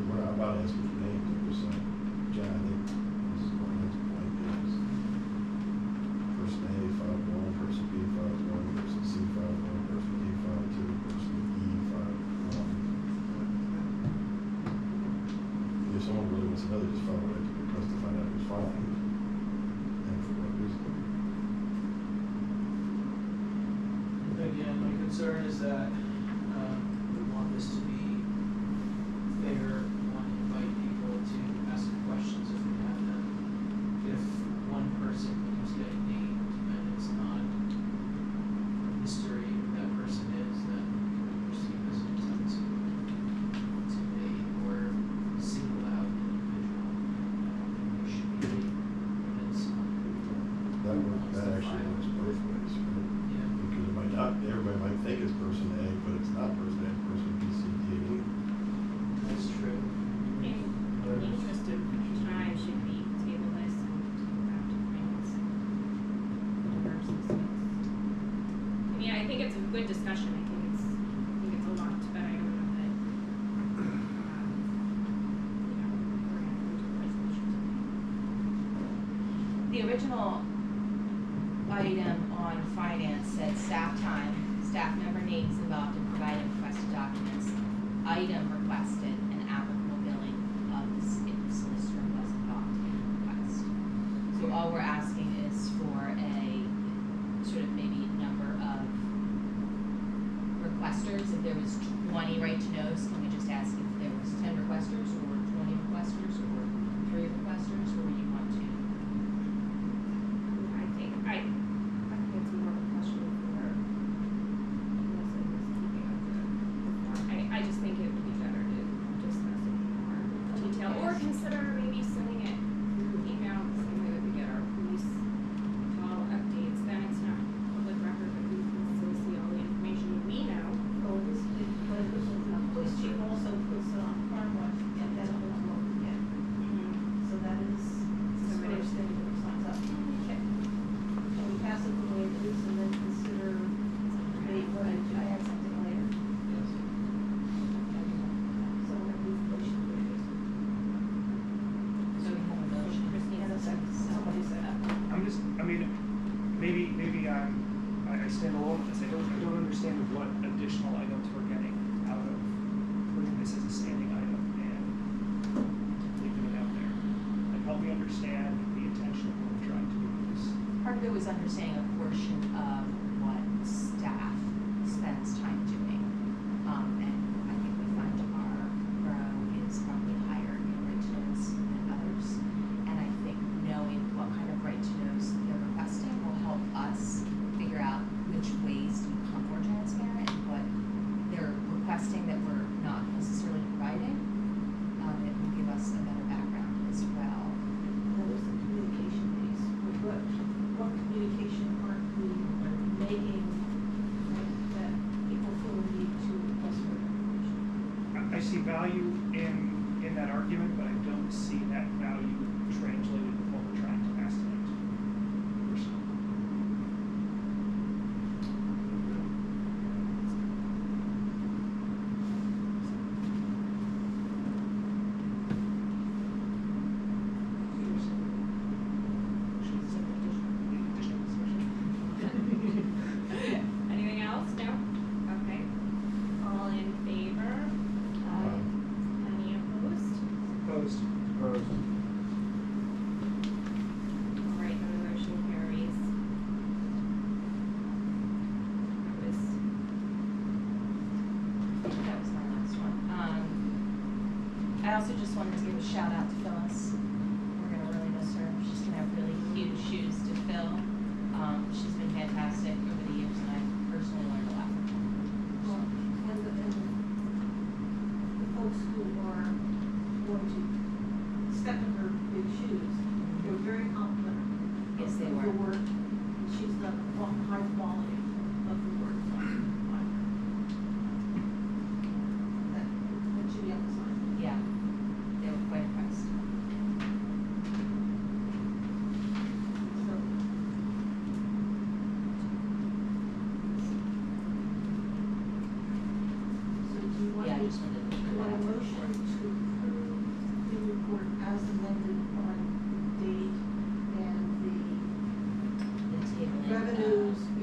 We're not about asking for names, I'm just saying, John, I think this is my next point is person A filed one, person B filed one, person C filed one, person D filed two, person E filed one. If someone really wants to know, they just file a right to request to find out who's filing it and for what reason. Again, my concern is that, we want this to be fair, we want to invite people to ask questions if we have them. If one person keeps getting named and it's not a mystery who that person is, then it can be perceived as an attempt to intimidate or single out an individual. I don't think there should be limits on That who works, wants that to actually file. works both ways, right? Yeah. Because it might not, everybody might think it's person A, but it's not person A, it's person B, C, D, and E. That's true. In the interest of time, should we table this and talk about different versus this? I mean, I think it's a good discussion, I think it's a lot, but I don't know that, you know, we're gonna go to a resolution tonight. The original item on finance said staff time, staff member names involved in providing requested documents, item requested, and applicable billing of if the solicitor was involved in the request. So all we're asking is for a sort of maybe number of requesters. If there was 20 right to knows, can we just ask if there was 10 requesters or 20 requesters or 3 requesters, or would you want to? I think it's more of a question for Melissa who's keeping up the form. I just think it would be better to discuss it in more detail, or consider maybe sending it through email, the same way that we get our police call updates, then it's not public record, but we can still see all the information we know. Oh, this, but the police chief also puts it on farm watch, and then a whole lot again. So that is, it's the first thing that signs up. Okay. Can we pass it the way it is and then consider, maybe, what, I have something later? Yes. So we're gonna move motion to it. So we have a motion. Christine, and a second, somebody said. I'm just, I mean, maybe I stand alone with this. I don't understand what additional items we're getting out of putting this as a standing item and leaving it out there. Like, help me understand the intention of what we're trying to do with this. Part of it was understanding a portion of what staff spends time doing. And I think we find our borough is probably higher in right to knows than others. And I think knowing what kind of right to knows they're requesting will help us figure out which ways to become more transparent and what they're requesting that we're not necessarily providing. It will give us a better background as well. That was the communication piece. What communication aren't we making, right, that people feel the need to request for information? I see value in that argument, but I don't see that value translated with what we're trying to pass tonight. Personally. Anything else? No? Okay. All in favor? Any opposed? Opposed? All right, then the motion carries. That was my last one. I also just wanted to give a shout out to Phyllis. We're gonna really miss her. She's gonna have really huge shoes to fill. She's been fantastic over the years, and I personally learned a lot from her. Well, and the folks who are going to step in her big shoes, they're very complimentary. Yes, they of were. the work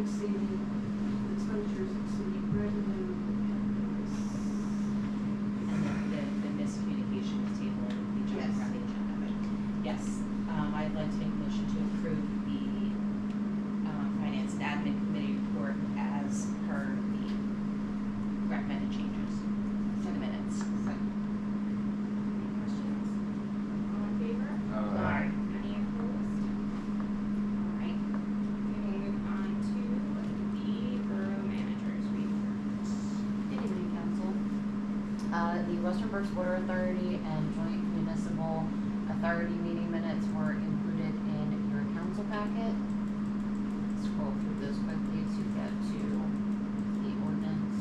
exceeding, expenditures exceeding revenue. The miscommunication was tabled in the Yes. agenda, on the agenda, but yes, I'd like to make a motion to approve the, Finance and Admin Committee report as per the recommended changes to the minutes. Any questions? All in favor? Aye. Any opposed? All right, we will move on to the borough manager's report. Good evening, council. The Western Berks Water Authority and Joint Municipal Authority meeting minutes were included in your council packet. Scroll through those quickly to get to the ordinance.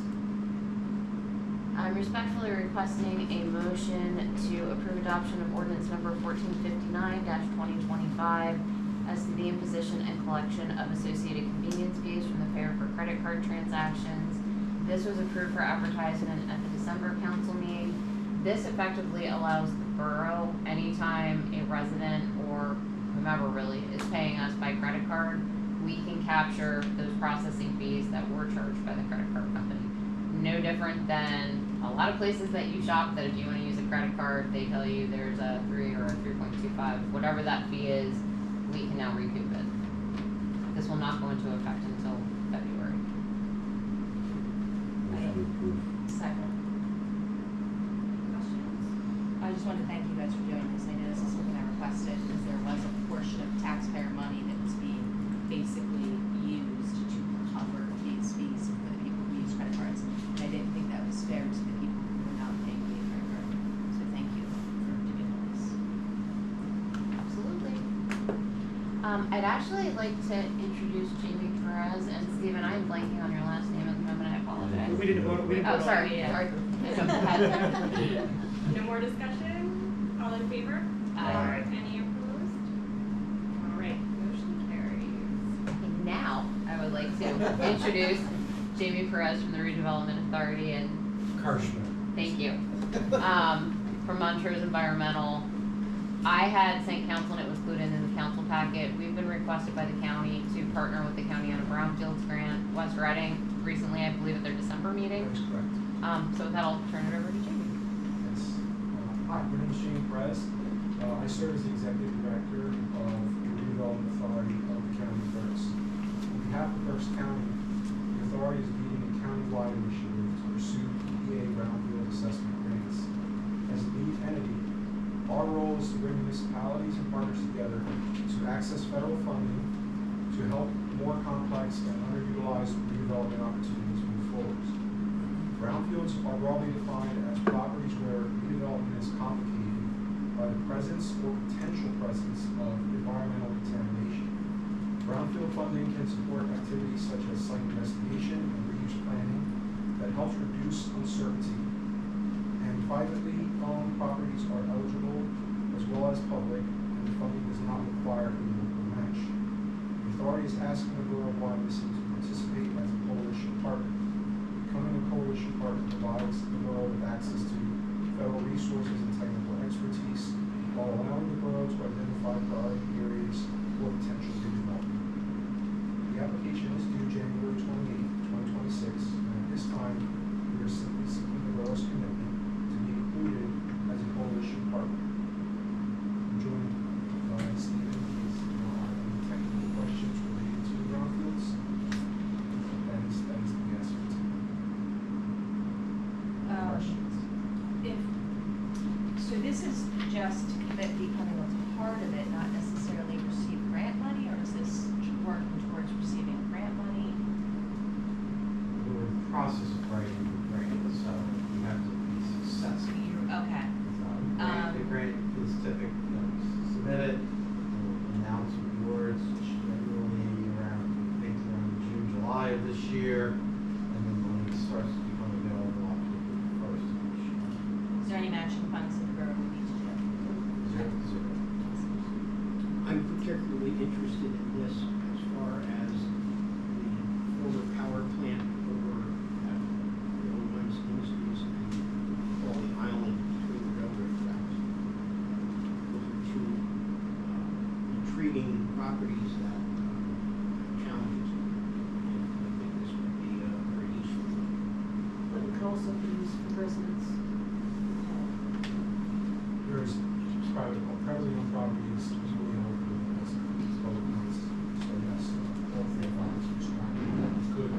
I'm respectfully requesting a motion to approve adoption of ordinance number 1459-2025 as to the imposition and collection of associated convenience fees from the fare for credit card transactions. This was approved for advertisement at the December council meeting. This effectively allows the borough, anytime a resident or whomever really is paying us by credit card, we can capture those processing fees that were charged by the credit card company. No different than a lot of places that you shop, that if you wanna use a credit card, they tell you there's a 3 or a 3.25, whatever that fee is, we can now recoup it. This will not go into effect until February. Motion to approve. Second. Questions? I just wanted to thank you guys for doing this. I know this is something I requested because there was a portion of taxpayer money that was being basically used to cover these fees for the people who use credit cards. And I didn't think that was fair to the people who were not paying via credit card. So thank you for doing this. Absolutely. I'd actually like to introduce Jamie Perez and Stephen. I'm blanking on your last name at the moment. I apologize. We didn't vote, we didn't vote. Oh, sorry. Sorry. No more discussion? All in favor? Aye. Any opposed? All right, motion carries. Now, I would like to introduce Jamie Perez from the Redevelopment Authority and thank you. From Montrose Environmental. I had sent council and it was included in the council packet. We've been requested by the county to partner with the county on a brownfields grant. West Reading recently, I believe, at their December meeting. That's correct. So with that, I'll turn it over to Jamie. Yes. Hi, my name is Jamie Perez. I serve as the Executive Director of the Redevelopment Authority of the County of Berks. On behalf of Berks County, the authority is leading a countywide initiative to pursue EPA brownfield assessment grants. As the lead entity, our role is to bring municipalities and partners together to access federal funding to help more complex and underutilized redevelopment opportunities move forward. Brownfields are broadly defined as properties where redevelopment is complicated by the presence or potential presence of environmental contamination. Brownfield funding can support activities such as site investigation and reuse planning that helps reduce uncertainty. And privately owned properties are eligible as well as public, and the funding does not require a local match. The authority is asking the borough of Wyomissing to participate as a coalition partner. Becoming a coalition partner provides the borough with access to federal resources and technical expertise while allowing the borough to identify priority areas for potential redevelopment. The application is due January 28, 2026, and at this time, we are simply seeking the borough's commitment to be included as a coalition partner. I'm joined by Stephen, who is any technical questions related to brownfields. That is the answer to questions. So this is just that becoming a part of it, not necessarily receive grant money, or is this working towards receiving grant money? We're in the process of writing the grant, so we have to be successful. Okay. The grant is typically, submitted, we'll announce awards generally around, I think around June, July of this year, and then when it starts to become available October 1st of this year. Is there any matching funds that the borough would need to do? Zero. I'm particularly interested in this as far as the former power plant over at the old Wyomissing Industries and Folly Island between the railroad tracks. Those are two intriguing properties that have challenges. And could also be used for residents. There's private, privately owned properties, is really open as public ones. So yes, all three farms, which good.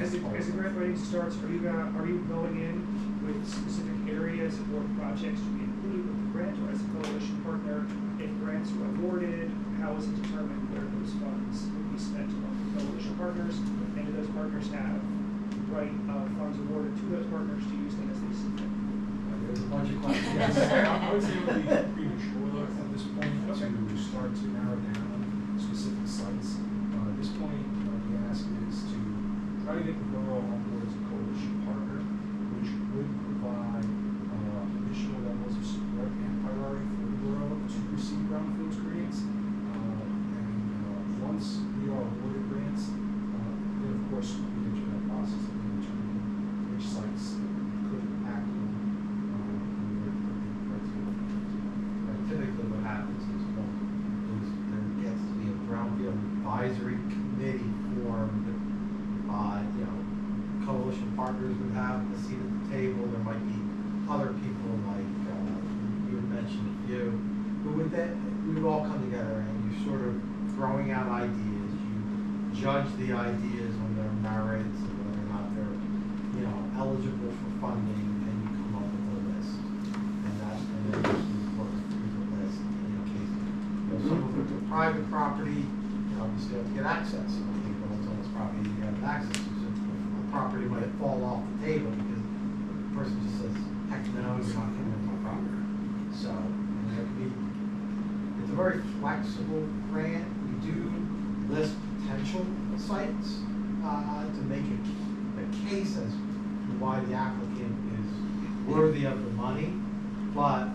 As the grant writing starts, are you going in with specific areas or projects to be included with the grant, or as a coalition partner, if grants are awarded, how is it determined where those funds will be spent among the coalition partners? And do those partners have right of funds awarded to those partners to use them as they see fit? There's a bunch of questions. Yes, I would say it would be premature at this point to start to narrow down specific sites. At this point, the ask is to try to get the borough on board as a coalition partner, which would provide additional levels of support and priority for the borough to receive brownfields grants. And once we are awarded grants, then of course we enter that process of determining which sites could act on. Typically what happens is, well, there gets to be a brownfield advisory committee formed. Coalition partners would have a seat at the table. There might be other people like, you had mentioned a few, who would we would all come together and you're sort of throwing out ideas. You judge the ideas on their merits and whether or not they're, eligible for funding, and you come up with a list. And then you work through the list in case, some of it's a private property, you still have to get access. Some people, it's on this property, you have access to. So a property might fall off the table because the person just says, heck no, you're not coming into my property. So, there could be, it's a very flexible grant. We do list potential sites to make a case as to why the applicant is worthy of the money, but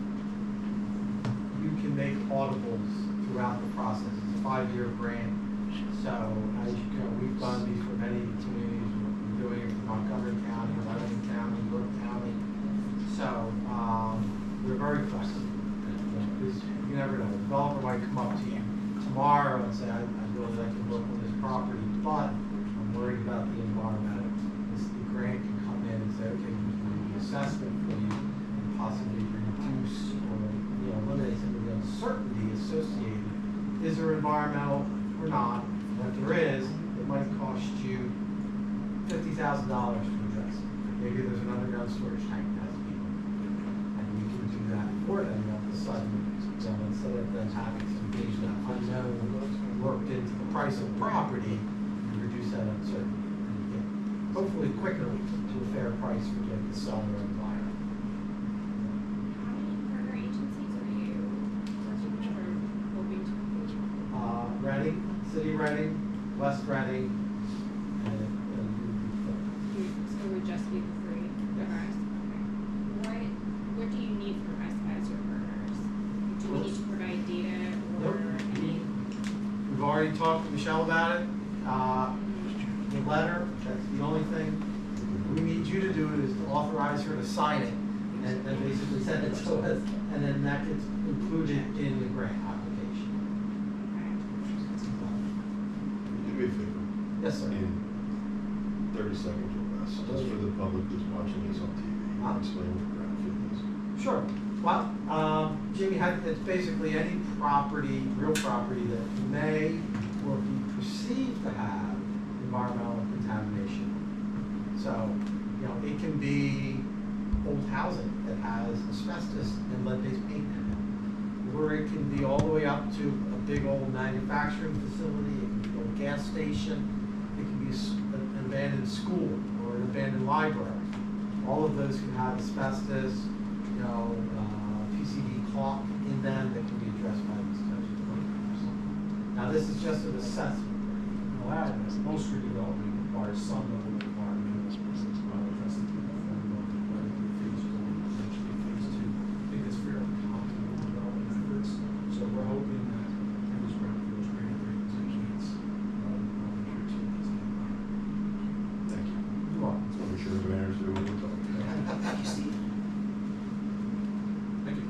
you can make audibles throughout the process. It's a 5-year grant, so as you know, we've done these for many communities. We're doing it for Montgomery County, Lebanon County, York County. So we're very flexible. Because you never know, a developer might come up to you tomorrow and say, I'd really like to work on this property, but I'm worried about the environmental. The grant can come in and say, okay, we're doing the assessment for you and possibly reduce or eliminate some of the uncertainty associated. Is there environmental or not? And if there is, it might cost you $50,000 to address it. Maybe there's an underground storage tank that has to be moved. And we can do that for them all of a sudden. Instead of them having some things that unknown worked into the price of the property, you reduce that uncertainty and get hopefully quicker to a fair price for both the seller and the buyer. How many partner agencies are you working with or hoping to include? Reading, City Reading, West Reading, and So it would just be the three of us? Okay. What do you need from us as your partners? Do we need to provide data or any? We've already talked to Michelle about it. The letter, that's the only thing we need you to do is to authorize her to sign it and basically send it to us, and then that gets included in the grant application. Do me a favor. Yes, sir. In 30 seconds or less, just for the public that's watching this on TV, explain what brownfield is. Sure. Well, Jimmy, it's basically any property, real property that may or be perceived to have environmental contamination. So, it can be old housing that has asbestos and lead-based paint in it. Or it can be all the way up to a big old manufacturing facility, it can be a gas station, it can be an abandoned school or an abandoned library. All of those can have asbestos, PCB caulk in them that can be addressed by these types of programs. Now, this is just an assessment. Most redevelopment requires some level of environmental testing in the form of phase 1, eventually phase 2. I think it's fairly common in development efforts. So we're hoping that this brownfields grant rate is a chance Thank you. You're welcome. Just want to make sure everybody understood what we're talking about. Thank you, Steve. Thank you.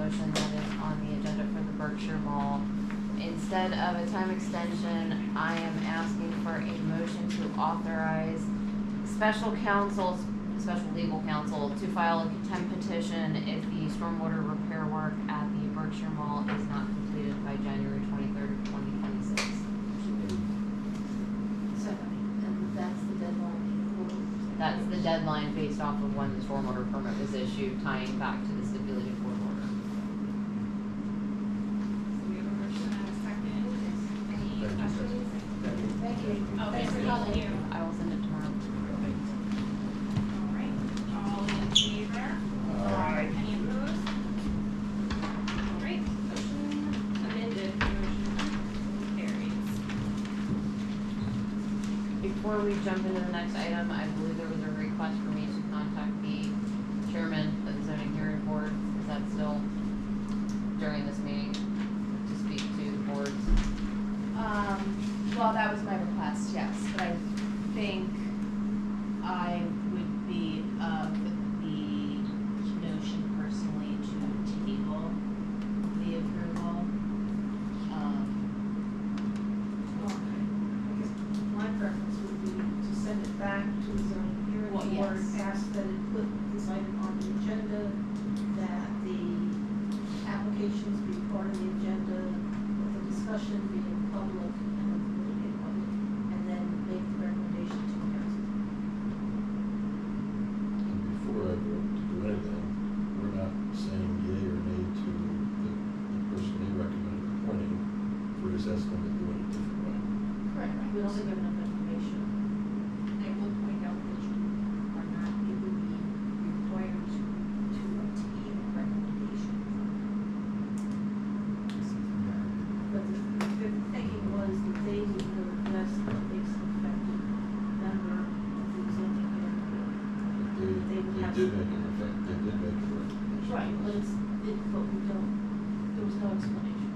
motion that is on the agenda for the Berkshire Mall. Instead of a time extension, I am asking for a motion to authorize special legal counsel to file a contempt petition if the stormwater repair work at the Berkshire Mall is not completed by January 23rd, 2026. And that's the deadline. That's the deadline based off of when the stormwater permit was issued, tying back to the stipulated court order. So we have a motion and a second. Any questions? Thank you. Oh, Thanks for thank calling. you. I will send it tomorrow. All right, all in favor? Aye. Any opposed? All right, motion amended, motion carries. Before we jump into the next item, I believe there was a request for me to contact the chairman of the zoning hearing board. Is that still during this meeting to speak to the boards? Well, that was my request, yes, but I think I would be of the notion personally to table the approval. I guess my preference would be to send it back to the zoning hearing Well, board, yes. ask that it put this item on the agenda, that the applications be part of the agenda, that the discussion be in public and the vote in public, and then make the recommendation to the council. And before I vote to do anything, we're not saying yea or nay to the person they recommend appointing. We're just asking them to do it a different way. Correct. We don't give enough information. I will point out that you are not legally required to obtain a recommendation But the thinking was that they would know best what makes an effective member of the zoning hearing board. They would have did some- make an effect, they did make a recommendation. Right, but but we don't, there was no explanation.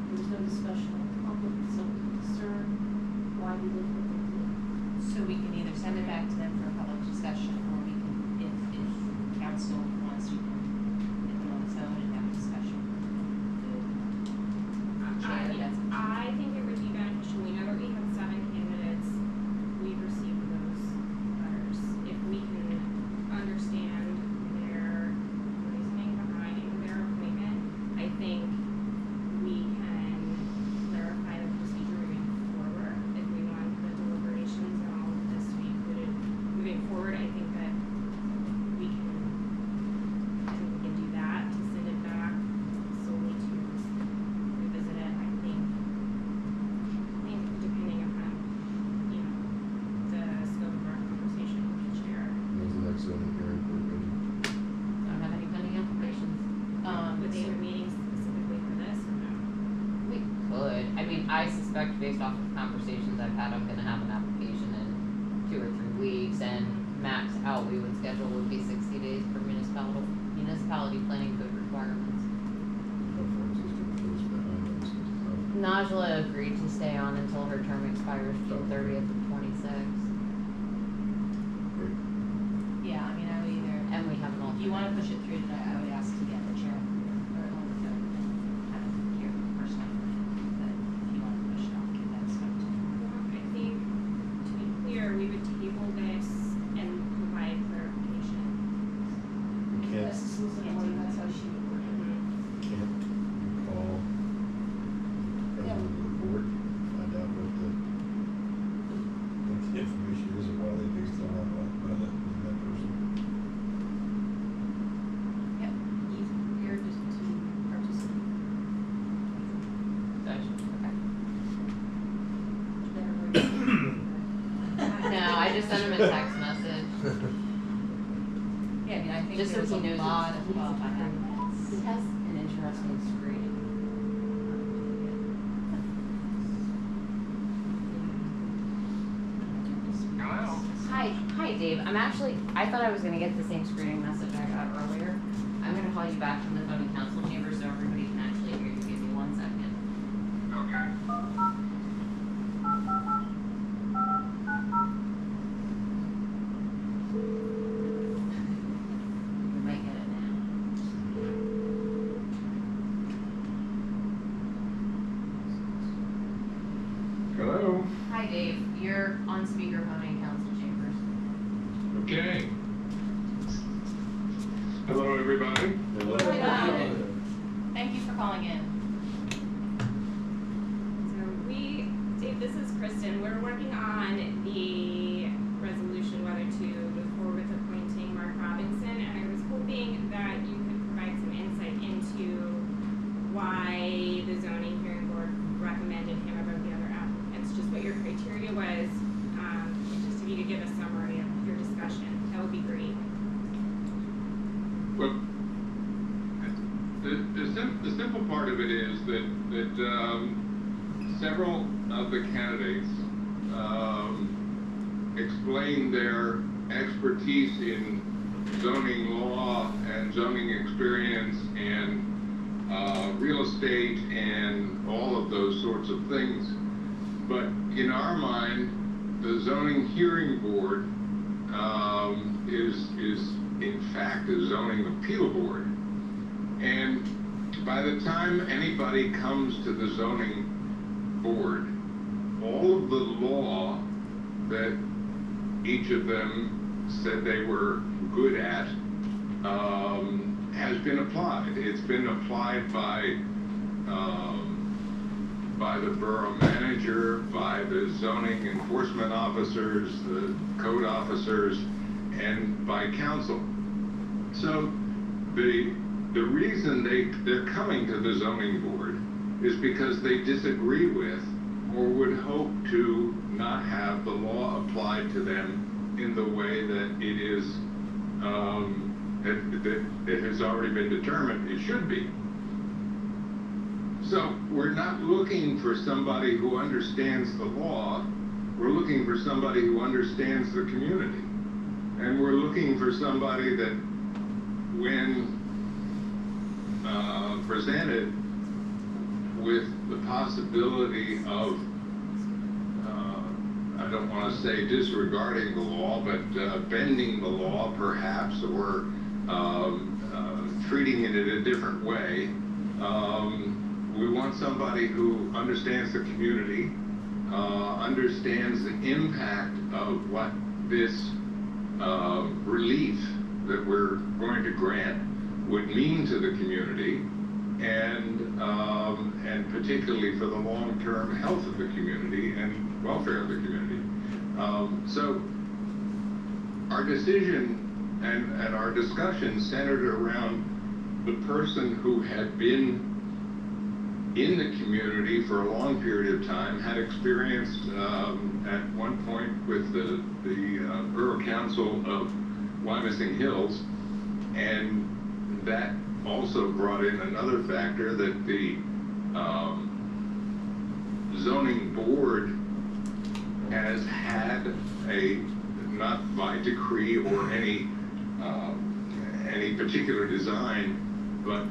There was no discussion of the public, so concern, why we did what we did. So we can either send it back to them for a public discussion, or we can, if council wants, we can get them on the phone and have a discussion. I think it would be beneficial, we know that we have 7 candidates, we've received those letters. If we can understand their reasoning behind their appointment, I think we can clarify the procedure moving forward. If we want the deliberations and all of this to be included moving forward, I think that we can do that, to send it back solely to revisit it. I think depending upon, you know, the scope of our conversation we can share. When's the next zoning hearing board meeting? I don't have any pending applications. Would they have a meeting specifically for this or no? We could. I mean, I suspect based off of conversations I've had, I'm gonna have an application in 2 or 3 weeks, and max out we would schedule would be 60 days for municipality planning code requirements. How far existing case behind them since it's not- Najla agreed to stay on until her term expires June 30th of 26. Great. Yeah, I mean, I would either, And we have an alternate. if you wanna push it through tonight, I would ask to get the chair or on the phone and kind of hear personally from him, but if you wanna push it, I'll get that stuff to him. I think, to be clear, we would table this and provide clarification. We can't, That's the solicitor, that's how she would work it. can't call the president of the board, find out what the information is or why they based it on that person. Yep, he's here just to participate. Gotcha. Okay. Better word. No, I just sent him a text message. Yeah, I mean, I think Just so there's he a knows lot it's- of qualified applicants. He has an interesting screen. Hi Dave. I thought I was gonna get the same screening message I got earlier. I'm gonna call you back from the zoning council chamber so everybody can actually hear you. Give me 1 second. You might get it now. Hello. Hi, Dave. You're on speakerphone in council chambers. Okay. Hello, everybody. Hello. Hi. Thank you for calling in. So Dave, this is Kristen. We're working on the resolution whether to move forward with appointing Mark Robinson, and I was hoping that you could provide some insight into why the zoning hearing board recommended him above the other applicants, just what your criteria was, just if you could give a summary of your discussion, that would be great. Well, the simple part of it is that several of the candidates explained their expertise in zoning law and zoning experience and real estate and all of those sorts of things. But in our mind, the zoning hearing board is in fact a zoning appeal board. And by the time anybody comes to the zoning board, all of the law that each of them said they were good at has been applied. It's been applied by the borough manager, by the zoning enforcement officers, the code officers, and by council. So the reason they're coming to the zoning board is because they disagree with or would hope to not have the law applied to them in the way that it is it has already been determined it should be. So we're not looking for somebody who understands the law, we're looking for somebody who understands the community. And we're looking for somebody that, when presented with the possibility of, I don't want to say disregarding the law, but bending the law perhaps, or treating it in a different way. We want somebody who understands the community, understands the impact of what this relief that we're going to grant would mean to the community, and particularly for the long-term health of the community and welfare of the community. So our decision and our discussion centered around the person who had been in the community for a long period of time, had experienced at one point with the Borough Council of Wyomissing Hills, and that also brought in another factor, that the zoning board has had a, not by decree or any particular design, but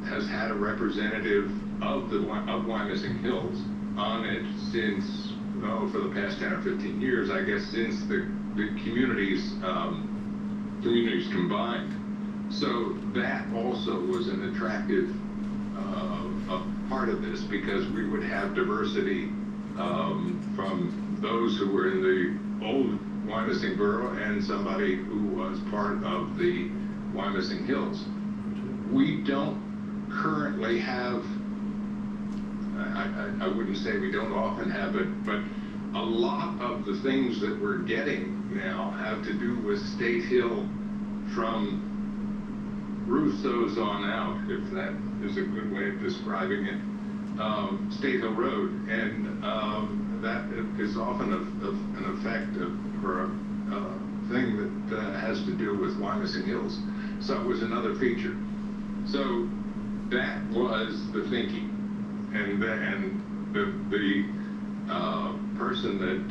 has had a representative of Wyomissing Hills on it since, for the past 10 or 15 years, I guess, since the communities combined. So that also was an attractive part of this, because we would have diversity from those who were in the old Wyomissing Borough and somebody who was part of the Wyomissing Hills. We don't currently have, I wouldn't say we don't often have it, but a lot of the things that we're getting now have to do with State Hill from Russo's on out, if that is a good way of describing it, State Hill Road, and that is often an effect or a thing that has to do with Wyomissing Hills. So it was another feature. So that was the thinking, and the person that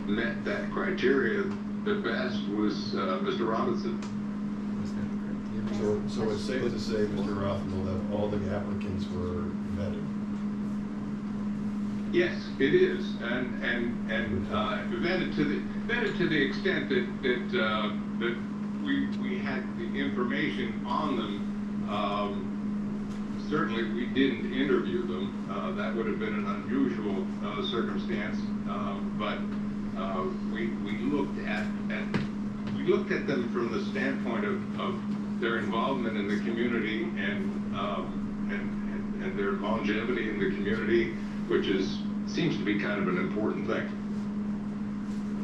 met that criteria the best was Mr. Robinson. So it's safe to say, Mr. Rothwell, that all the applicants were vetted? Yes, it is, and vetted to the extent that we had the information on them certainly we didn't interview them. That would have been an unusual circumstance. But we looked at them from the standpoint of their involvement in the community and their longevity in the community, which seems to be kind of an important thing.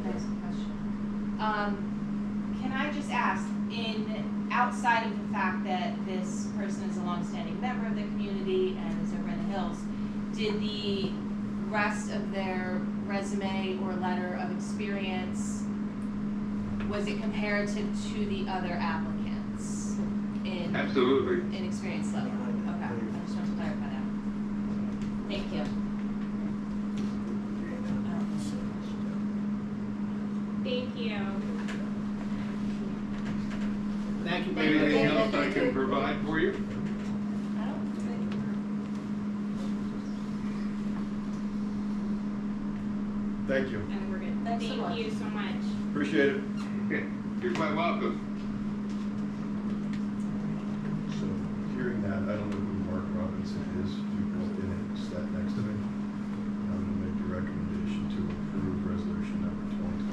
Next question. Can I just ask, outside of the fact that this person is a longstanding member of the community and is over in the hills, did the rest of their resume or letter of experience, was it comparative to the other applicants Absolutely. in experience level? Okay, I just want to clarify that. Thank you. Thank you. Thank you. Anything else I can provide for you? Thank you. And we're good. Thanks so Thank much. you so much. Appreciate it. Okay. You're quite welcome. So, hearing that, I don't know who Mark Robinson is, who built in it, sat next to me. I'm gonna make the recommendation to approve resolution number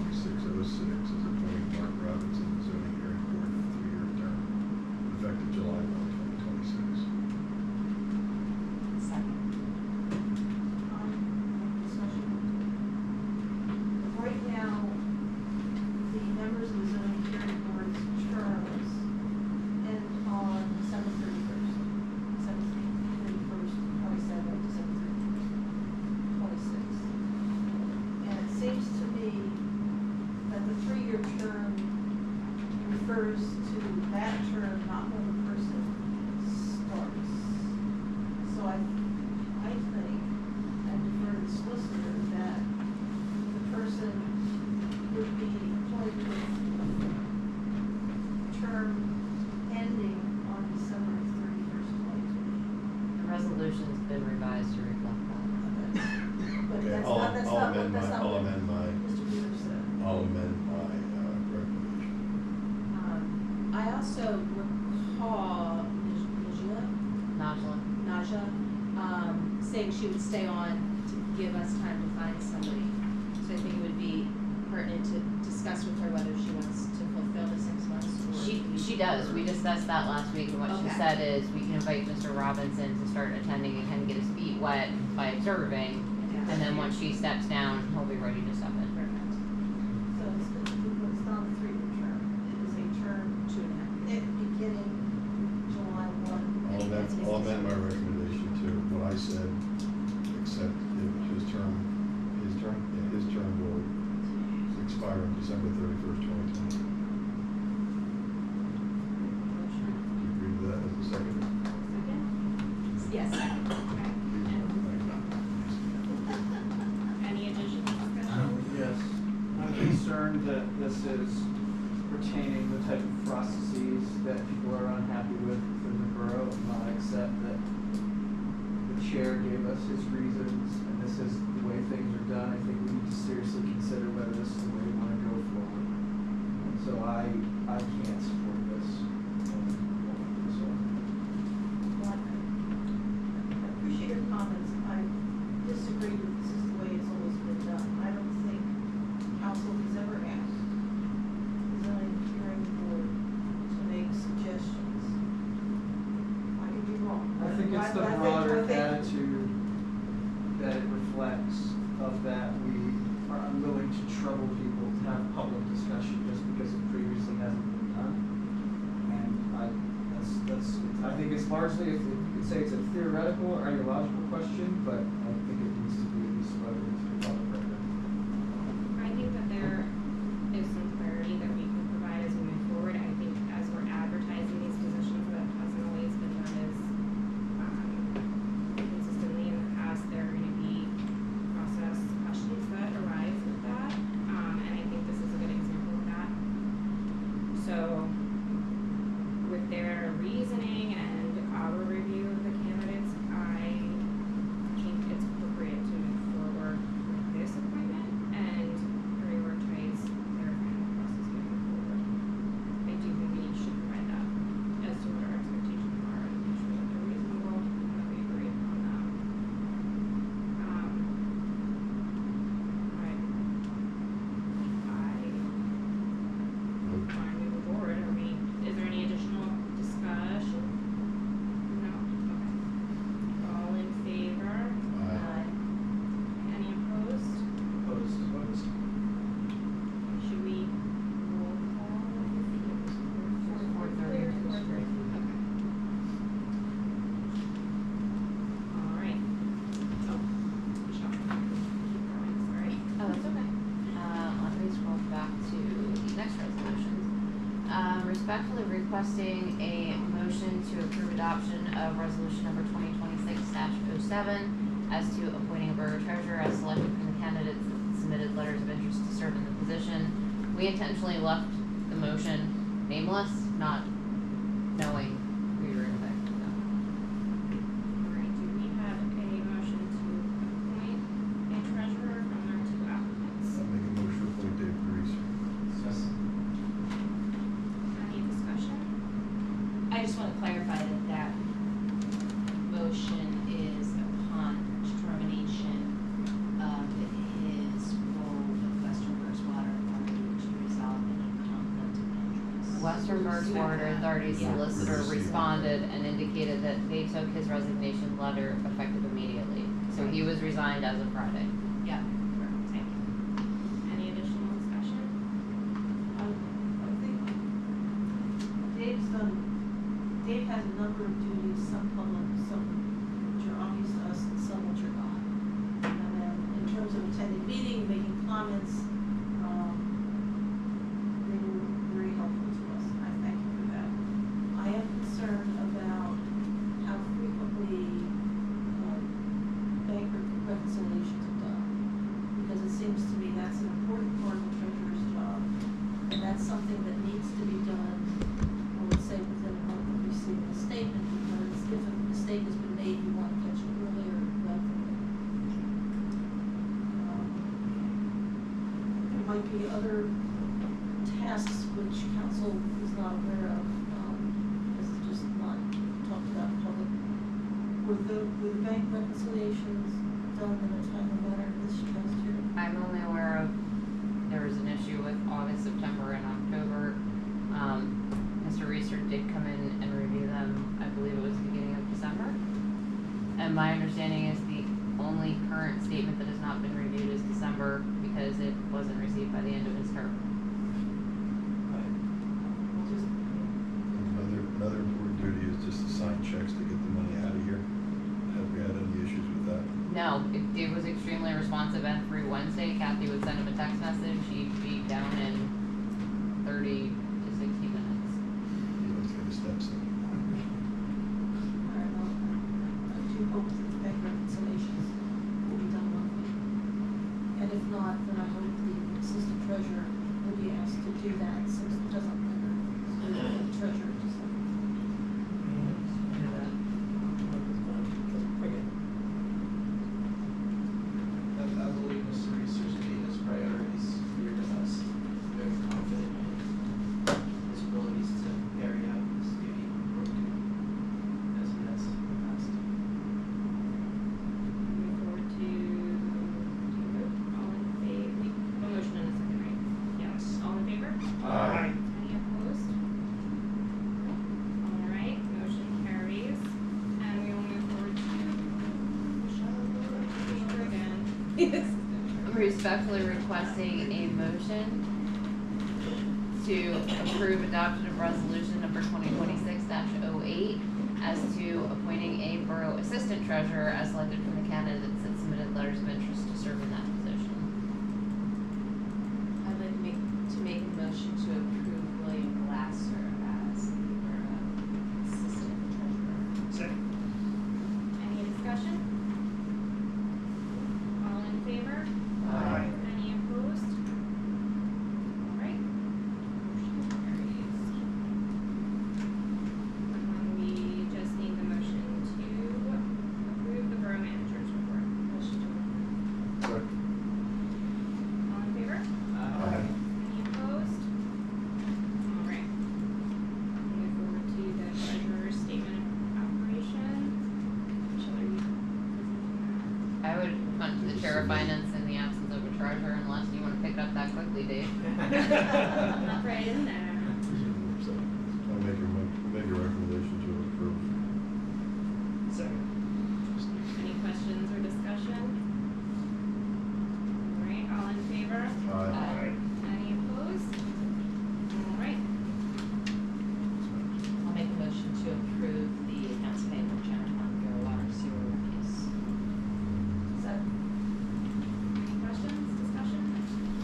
2026-06 as appointing Mark Robinson as zoning hearing board for a 3-year term, effective July 1, 2026. Second. Discussion. Right now, the members of the zoning hearing board's terms end on December 31st. December 31st, 27, December 31st, 26. And it seems to me that the 3-year term refers to that term, not when the person starts. So I think, and defer to the solicitor, that the person would be appointed with term ending on December 31st, 2020. The resolution's been revised to reflect that. But Okay, that's I'll not, that's not, amend that's my- not I'll what amend my- Mr. Weaver said. I'll amend my recommendation. I also recall Naja, saying she would stay on to give us time to find somebody. So I think it would be pertinent to discuss with her whether she wants to fulfill the 6 months or. She does. We discussed that last week, and what she Okay. said is we can invite Mr. Robinson to start attending and kind of get his feet wet by observing, Yeah. and then once she steps down, he'll be ready to step in. Perfect. So it's not a 3-year term, it is a term 2.5 years. beginning July 1. I'll amend my recommendation to what I said, except if his term will expire on December 31st, 2020. Do you agree to that as a second? Yes. Okay. Any additional discussion? Yes. I'm concerned that this is retaining the type of processes that people are unhappy with within the borough, not accept that the chair gave us his reasons, and this is the way things are done. I think we need to seriously consider whether this is the way we want to go forward. And so I can't support this. So, Well, I appreciate your comments. I disagree that this is the way it's always been done. I don't think council has ever asked the zoning hearing board to make suggestions. I could be wrong. I think it's the I broader think- attitude that it reflects of that we are unwilling to trouble people to have public discussion just because it previously hasn't been done. And I think it's largely, if you could say it's a theoretical or ideological question, but I think it needs to be at least spoken to the public record. I think that there is some clarity that we can provide as we move forward. I think as we're advertising these positions, that hasn't always been done as consistently in the past. There are going to be process questions that arise with that, and I think this is a good example of that. So, with their reasoning and our review of the candidates, I think it's appropriate to move forward with this respectfully requesting a motion to approve adoption of resolution number 2026-07 as to appointing a borough treasurer as selected from the candidates that submitted letters of interest to serve in the position. We intentionally left the motion nameless, not knowing who you were gonna pick. Alright, do we have a motion to appoint a treasurer from our two applicants? I'll make a motion to appoint Dave Parisi. Any discussion? I just want to clarify that that motion is upon determination of his role with Western First Water Authority to resolve any conflict of interest. Western First Water Authority Yeah. solicitor responded and indicated that they took his resignation letter effective immediately. So he was resigned as of Friday. Yeah, perfect, thank you. Any additional discussion? I think Dave has a number of duties, some public, some which are obvious to us, and some which are not. And then in terms of attending meeting, making comments, they were very helpful to us. I thank you for that. I am concerned about how frequently bank reconciliations are done. Because it seems to me that's an important part of the treasurer's job. And that's something that needs to be done, I would say, within a month of receiving a statement, because if a mistake has been made, you want to catch it earlier rather than later. There might be other tasks which council is not aware of, because it's just not talked about in public. Were the bank reconciliations done in a timely manner this past year? I'm only aware of, there was an issue with August, September, and October. Mr. Reeser did come in and review them, I believe it was the beginning of December. And my understanding is the only current statement that has not been reviewed is December because it wasn't received by the end of his term. Another important duty is just to sign checks to get the money out of here. Have we had any issues with that? No, Dave was extremely responsive, and every Wednesday Kathy would send him a text message. He'd be down in 30 to 60 minutes. Let's get the steps in. I do hope that the bank reconciliations will be done monthly. And if not, then I hope the assistant treasurer will be asked to do that since it doesn't matter. So the treasurer just. I believe Mr. Reeser's made his priorities clear to us. Very confident in his abilities to carry out this duty appropriately as he has in the past. Moving forward to vote. All in favor? A motion and a second, right? Yes. All in favor? Aye. Any opposed? All right, motion carries. And we will move forward to Michelle again. I'm respectfully requesting a motion to approve adoption of resolution number 2026-08 as to appointing a borough assistant treasurer as selected from the candidates that submitted letters of interest to serve in that position. I'd like to make a motion to approve William Glasser as the borough assistant treasurer. Second. Any discussion? All in favor? Aye. Any opposed? All right. Motion carries. We just need the motion to approve the borough manager's report. Motion to approve. Second. All in favor? Aye. Any opposed? All right. Move forward to the treasurer's statement of operation. Michelle, are you presenting I would punt to the chair of finance in the absence of a treasurer unless you want to pick it up that quickly, Dave. that? Right in there. I'll make a recommendation to approve. Second. Any questions or discussion? All right, all in favor? Aye. Any opposed? All right. I'll make a motion to approve the accounts payable general fund bureau water sewer revenues. Any questions, discussion?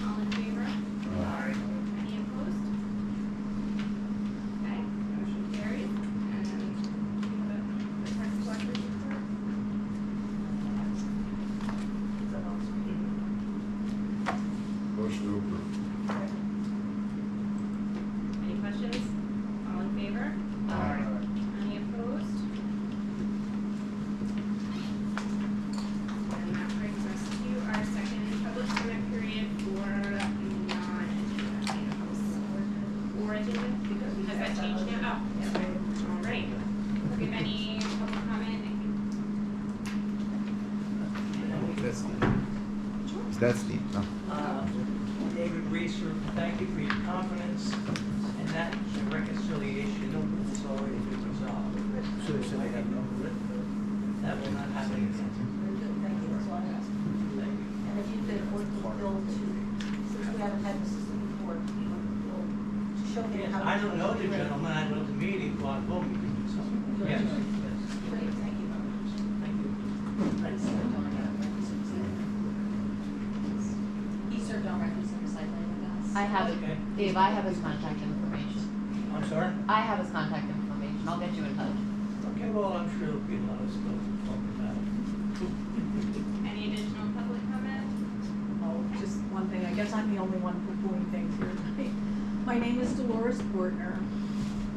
All in favor? Aye. Any opposed? That's That's the, no. David Reeser, thank you for your confidence, and that the reconciliation is already been resolved. That will not happen again. Very good, thank you, that's all I asked. And if you could work with Bill to, since we haven't had this system before, you know, Bill, to show me Yes, how. I don't know the gentleman, I know the meeting, but I hope you can do something. Yes, yes. Great, thank you. Thank you. He served on records and recycling with us. I have it, Okay. Dave, I have his contact information. I'm sorry? I have his contact information. I'll get you in touch. Okay, well, I'm sure there'll be a lot of stuff to talk about. Any additional public comment? Oh, just one thing, I guess I'm the only one doing things here tonight. My name is Dolores Bortner,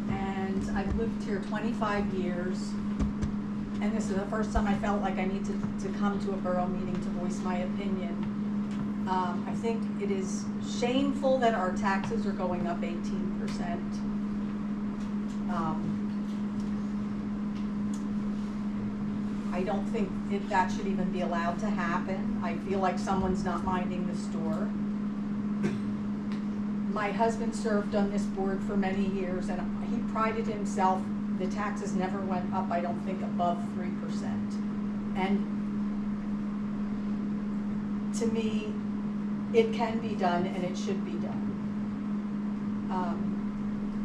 and I've lived here 25 years. And this is the first time I felt like I need to come to a borough meeting to voice my opinion. I think it is shameful that our taxes are going up 18%. I don't think that should even be allowed to happen. I feel like someone's not minding the store. My husband served on this board for many years, and he prided himself, the taxes never went up, I don't think, above 3%. And to me, it can be done and it should be done.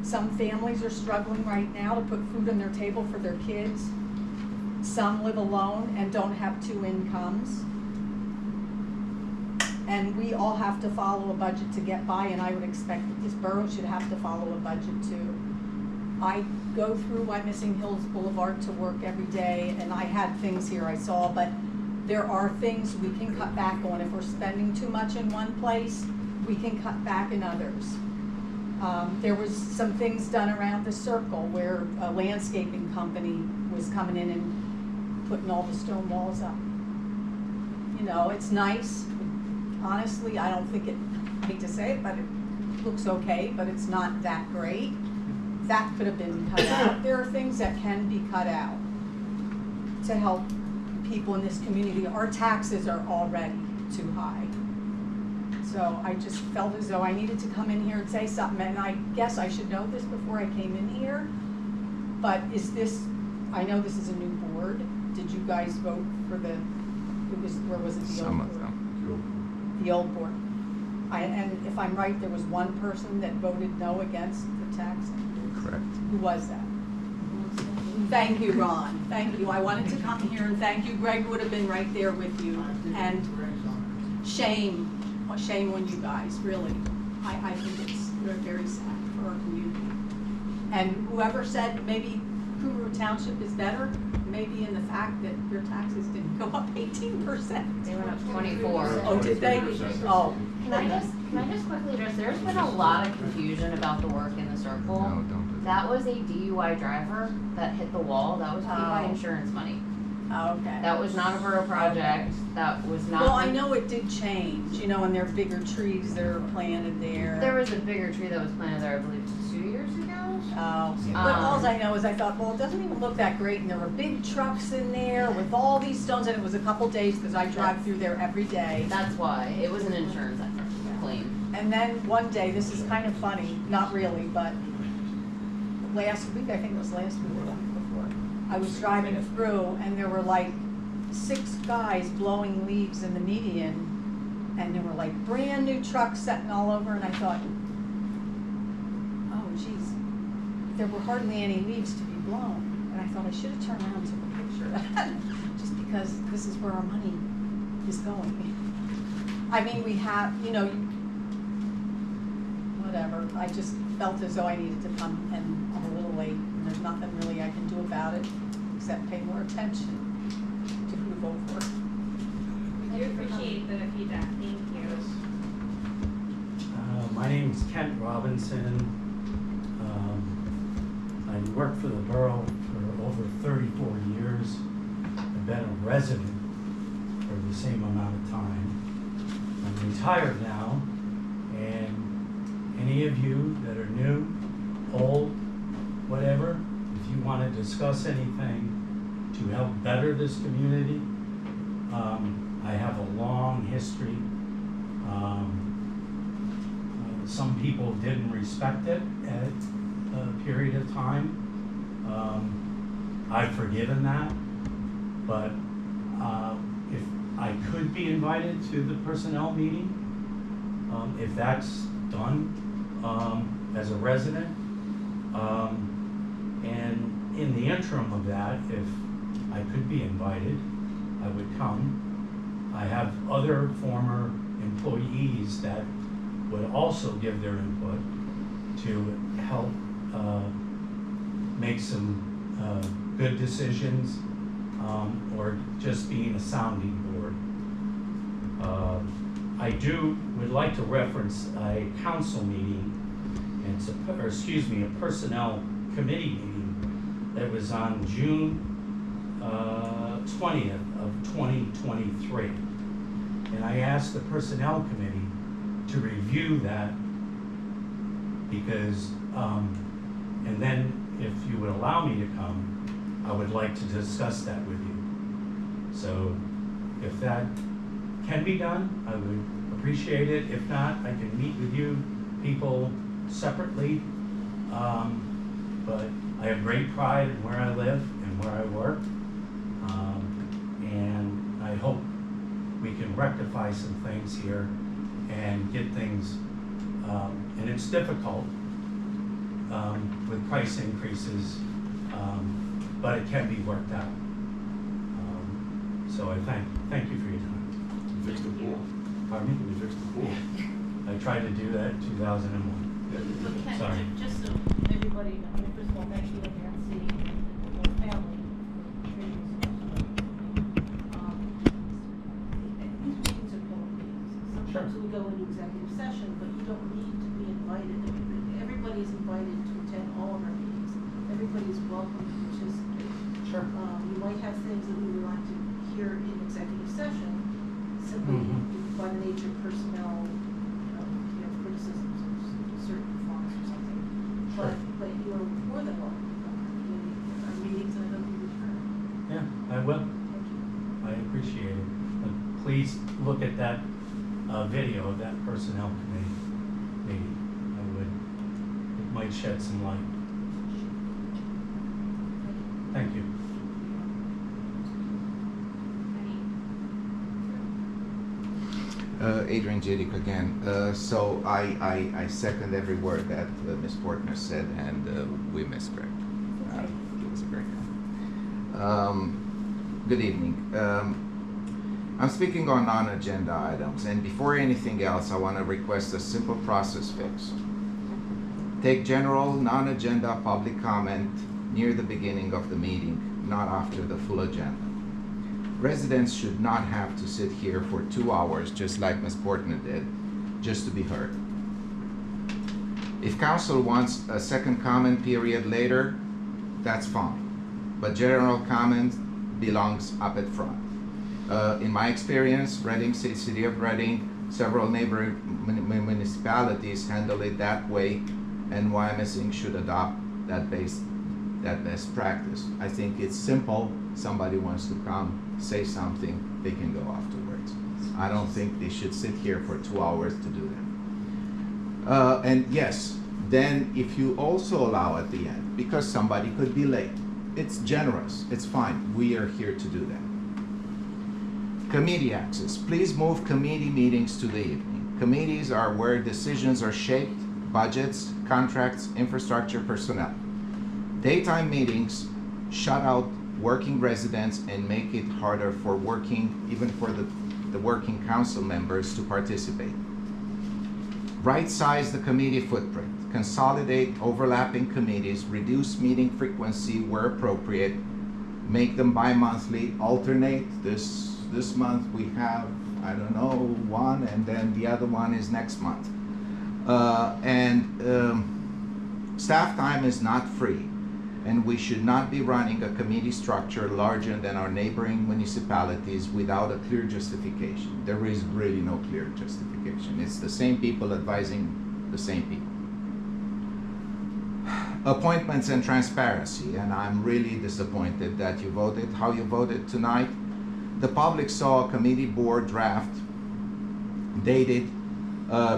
Some families are struggling right now to put food on their table for their kids. Some live alone and don't have two incomes. And we all have to follow a budget to get by, and I would expect that this borough should have to follow a budget too. I go through Wyomissing Hills Boulevard to work every day, and I had things here I saw, but there are things we can cut back on. If we're spending too much in one place, we can cut back in others. There was some things done around the circle where a landscaping company was coming in and putting all the stone walls up. You know, it's nice. Honestly, I don't think I hate to say it, but it looks okay, but it's not that great. That could have been cut out. There are things that can be cut out to help people in this community. Our taxes are already too high. So I just felt as though I needed to come in here and say something, and I guess I should know this before I came in here. But is this, I know this is a new board. Did you guys vote for the, where was it, the old Some of board? them. The old board. And if I'm right, there was one person that voted no against the tax. Correct. Who was that? Thank you, Ron. Thank you. I wanted to come here and thank you. Greg would have been right there with you. And shame on you guys, really. I think it's very sad for our community. And whoever said maybe Kuru Township is better, maybe in the fact that their taxes didn't go up 18%. They went up 24. Oh, did they? Oh. Can I just quickly address, there's been a lot of confusion about the work in the circle. No, don't do that. That was a DUI driver that hit the wall. That was paid by Oh. insurance money. Oh, okay. That was not a borough project. That was not. Well, I know it did change, you know, and there are bigger trees that are planted there. There was a bigger tree that was planted there, I believe, 2 years ago. Oh, but all I know is I thought, well, it doesn't even look that great, and there were big trucks in there with all these stones, and it was a couple days, because I drive through there every day. That's why. It was an insurance claim. And then one day, this is kind of funny, not really, but last week, I think it was last week or the week before, I was driving through, and there were like 6 guys blowing leaves in the median, and there were like brand new trucks sitting all over, and I thought, oh geez, there were hardly any leaves to be blown. And I thought I should have turned around and took a picture of that, just because this is where our money is going. I mean, we have, you know, whatever, I just felt as though I needed to come, and I'm a little late, and there's nothing really I can do about it, except pay more attention to who to vote for. I do appreciate the feedback, thank you. My name is Kent Robinson. I worked for the borough for over 34 years. I've been a resident for the same amount of time. I'm retired now, and any of you that are new, old, whatever, if you want to discuss anything to help better this community, I have a long history. Some people didn't respect it at a period of time. I've forgiven that, but if I could be invited to the personnel meeting, if that's done as a resident, and in the interim of that, if I could be invited, I would come. I have other former employees that would also give their input to help make some good decisions, or just being a sounding board. I would like to reference a council meeting, or excuse me, a personnel committee meeting that was on June 20th of 2023. And I asked the personnel committee to review that because, and then if you would allow me to come, I would like to discuss that with you. So if that can be done, I would appreciate it. If not, I can meet with you people separately. But I have great pride in where I live and where I work. And I hope we can rectify some things here and get things, and it's difficult with price increases, but it can be worked out. So I thank you for your time. You fixed the pool. Pardon me? You fixed the pool. I tried to do that in 2001. But Ken, Sorry. just so everybody knows, first of all, thank you and Nancy and the whole family for treating us so much. These meetings are public meetings. Sometimes we go into executive session, but you don't need to be invited. Everybody's invited to attend all of our meetings. Everybody's welcome to participate. Sure. You might have things that we would like to hear in executive session, simply by the nature of personnel, criticisms of certain performance or something. Sure. But you are more than welcome to come to our meetings, and I hope you return. Yeah, I will. Thank you. I appreciate it. But please look at that video of that personnel committee meeting. It might shed some light. Thank you. Adrian Jidik again. So I second every word that Ms. Portner said, and we miss Greg. He was a great guy. Good evening. I'm speaking on non-agenda items, and before anything else, I want to request a simple process fix. Take general non-agenda public comment near the beginning of the meeting, not after the full agenda. Residents should not have to sit here for 2 hours, just like Ms. Portner did, just to be heard. If council wants a second comment period later, that's fine. But general comment belongs up at front. In my experience, Reading, City of Reading, several neighboring municipalities handle it that way, and Wyomissing should adopt that best practice. I think it's simple. Somebody wants to come, say something, they can go afterwards. I don't think they should sit here for 2 hours to do that. And yes, then if you also allow at the end, because somebody could be late, it's generous, it's fine, we are here to do that. Committee access, please move committee meetings to the evening. Committees are where decisions are shaped, budgets, contracts, infrastructure, personnel. Daytime meetings shut out working residents and make it harder for even for the working council members to participate. Right-size the committee footprint, consolidate overlapping committees, reduce meeting frequency where appropriate, make them bi-monthly, alternate. This month we have, I don't know, one, and then the other one is next month. Staff time is not free, and we should not be running a committee structure larger than our neighboring municipalities without a clear justification. There is really no clear justification. It's the same people advising the same people. Appointments and transparency, and I'm really disappointed that you voted how you voted tonight. the public saw a committee board draft dated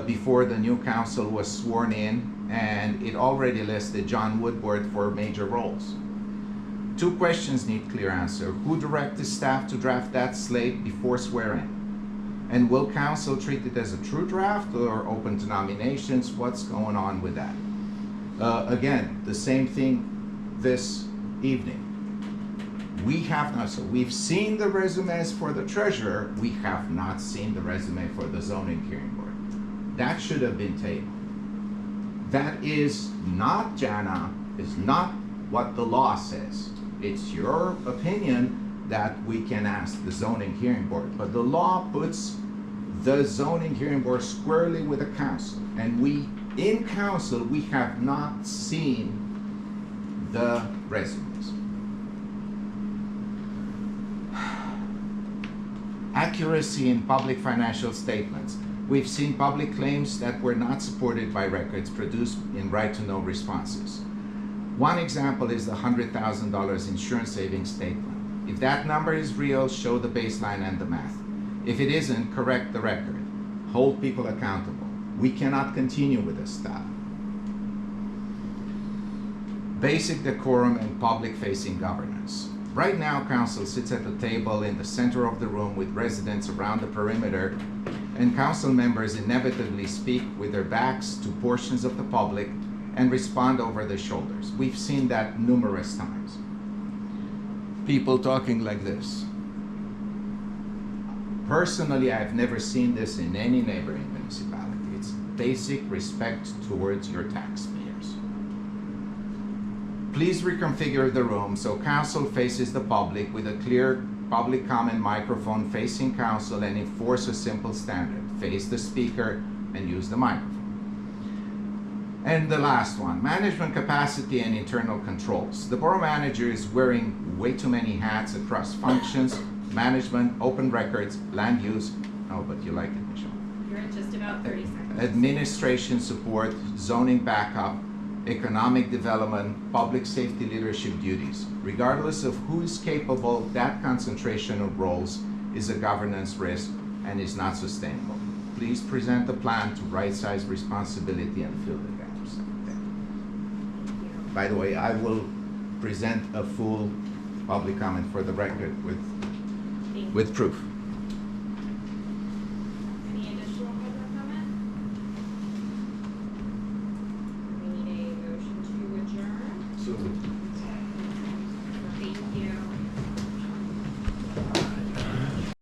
before the new council was sworn in, and it already listed John Woodward for major roles. 2 questions need clear answer. Who directed staff to draft that slate before swearing? And will council treat it as a true draft or open to nominations? What's going on with that? Again, the same thing this evening. We have not, so we've seen the resumes for the treasurer, we have not seen the resume for the zoning hearing board. That should have been tabled. That is not, Jana, is not what the law says. It's your opinion that we can ask the zoning hearing board, but the law puts the zoning hearing board squarely with the council, and we, in council, we have not seen the resumes. Accuracy in public financial statements. We've seen public claims that were not supported by records produced in right-to-know responses. One example is the $100,000 insurance savings statement. If that number is real, show the baseline and the math. If it isn't, correct the record. Hold people accountable. We cannot continue with this stuff. Basic decorum and public-facing governance. Right now, council sits at the table in the center of the room with residents around the perimeter, and council members inevitably speak with their backs to portions of the public and respond over their shoulders. We've seen that numerous times. People talking like this. Personally, I've never seen this in any neighboring municipality. It's basic respect towards your taxpayers. Please reconfigure the room so council faces the public with a clear public comment microphone facing council, and enforce a simple standard. Face the speaker and use the microphone. And the last one, management capacity and internal controls. The borough manager is wearing way too many hats across functions, management, open records, land use. Oh, but you like it, Michelle. You're at just about 30 seconds. Administration support, zoning backup, economic development, public safety leadership duties. Regardless of who is capable, that concentration of roles is a governance risk and is not sustainable. Please present the plan to right-size responsibility and fill the gaps. By the way, I will present a full public comment for the record with proof.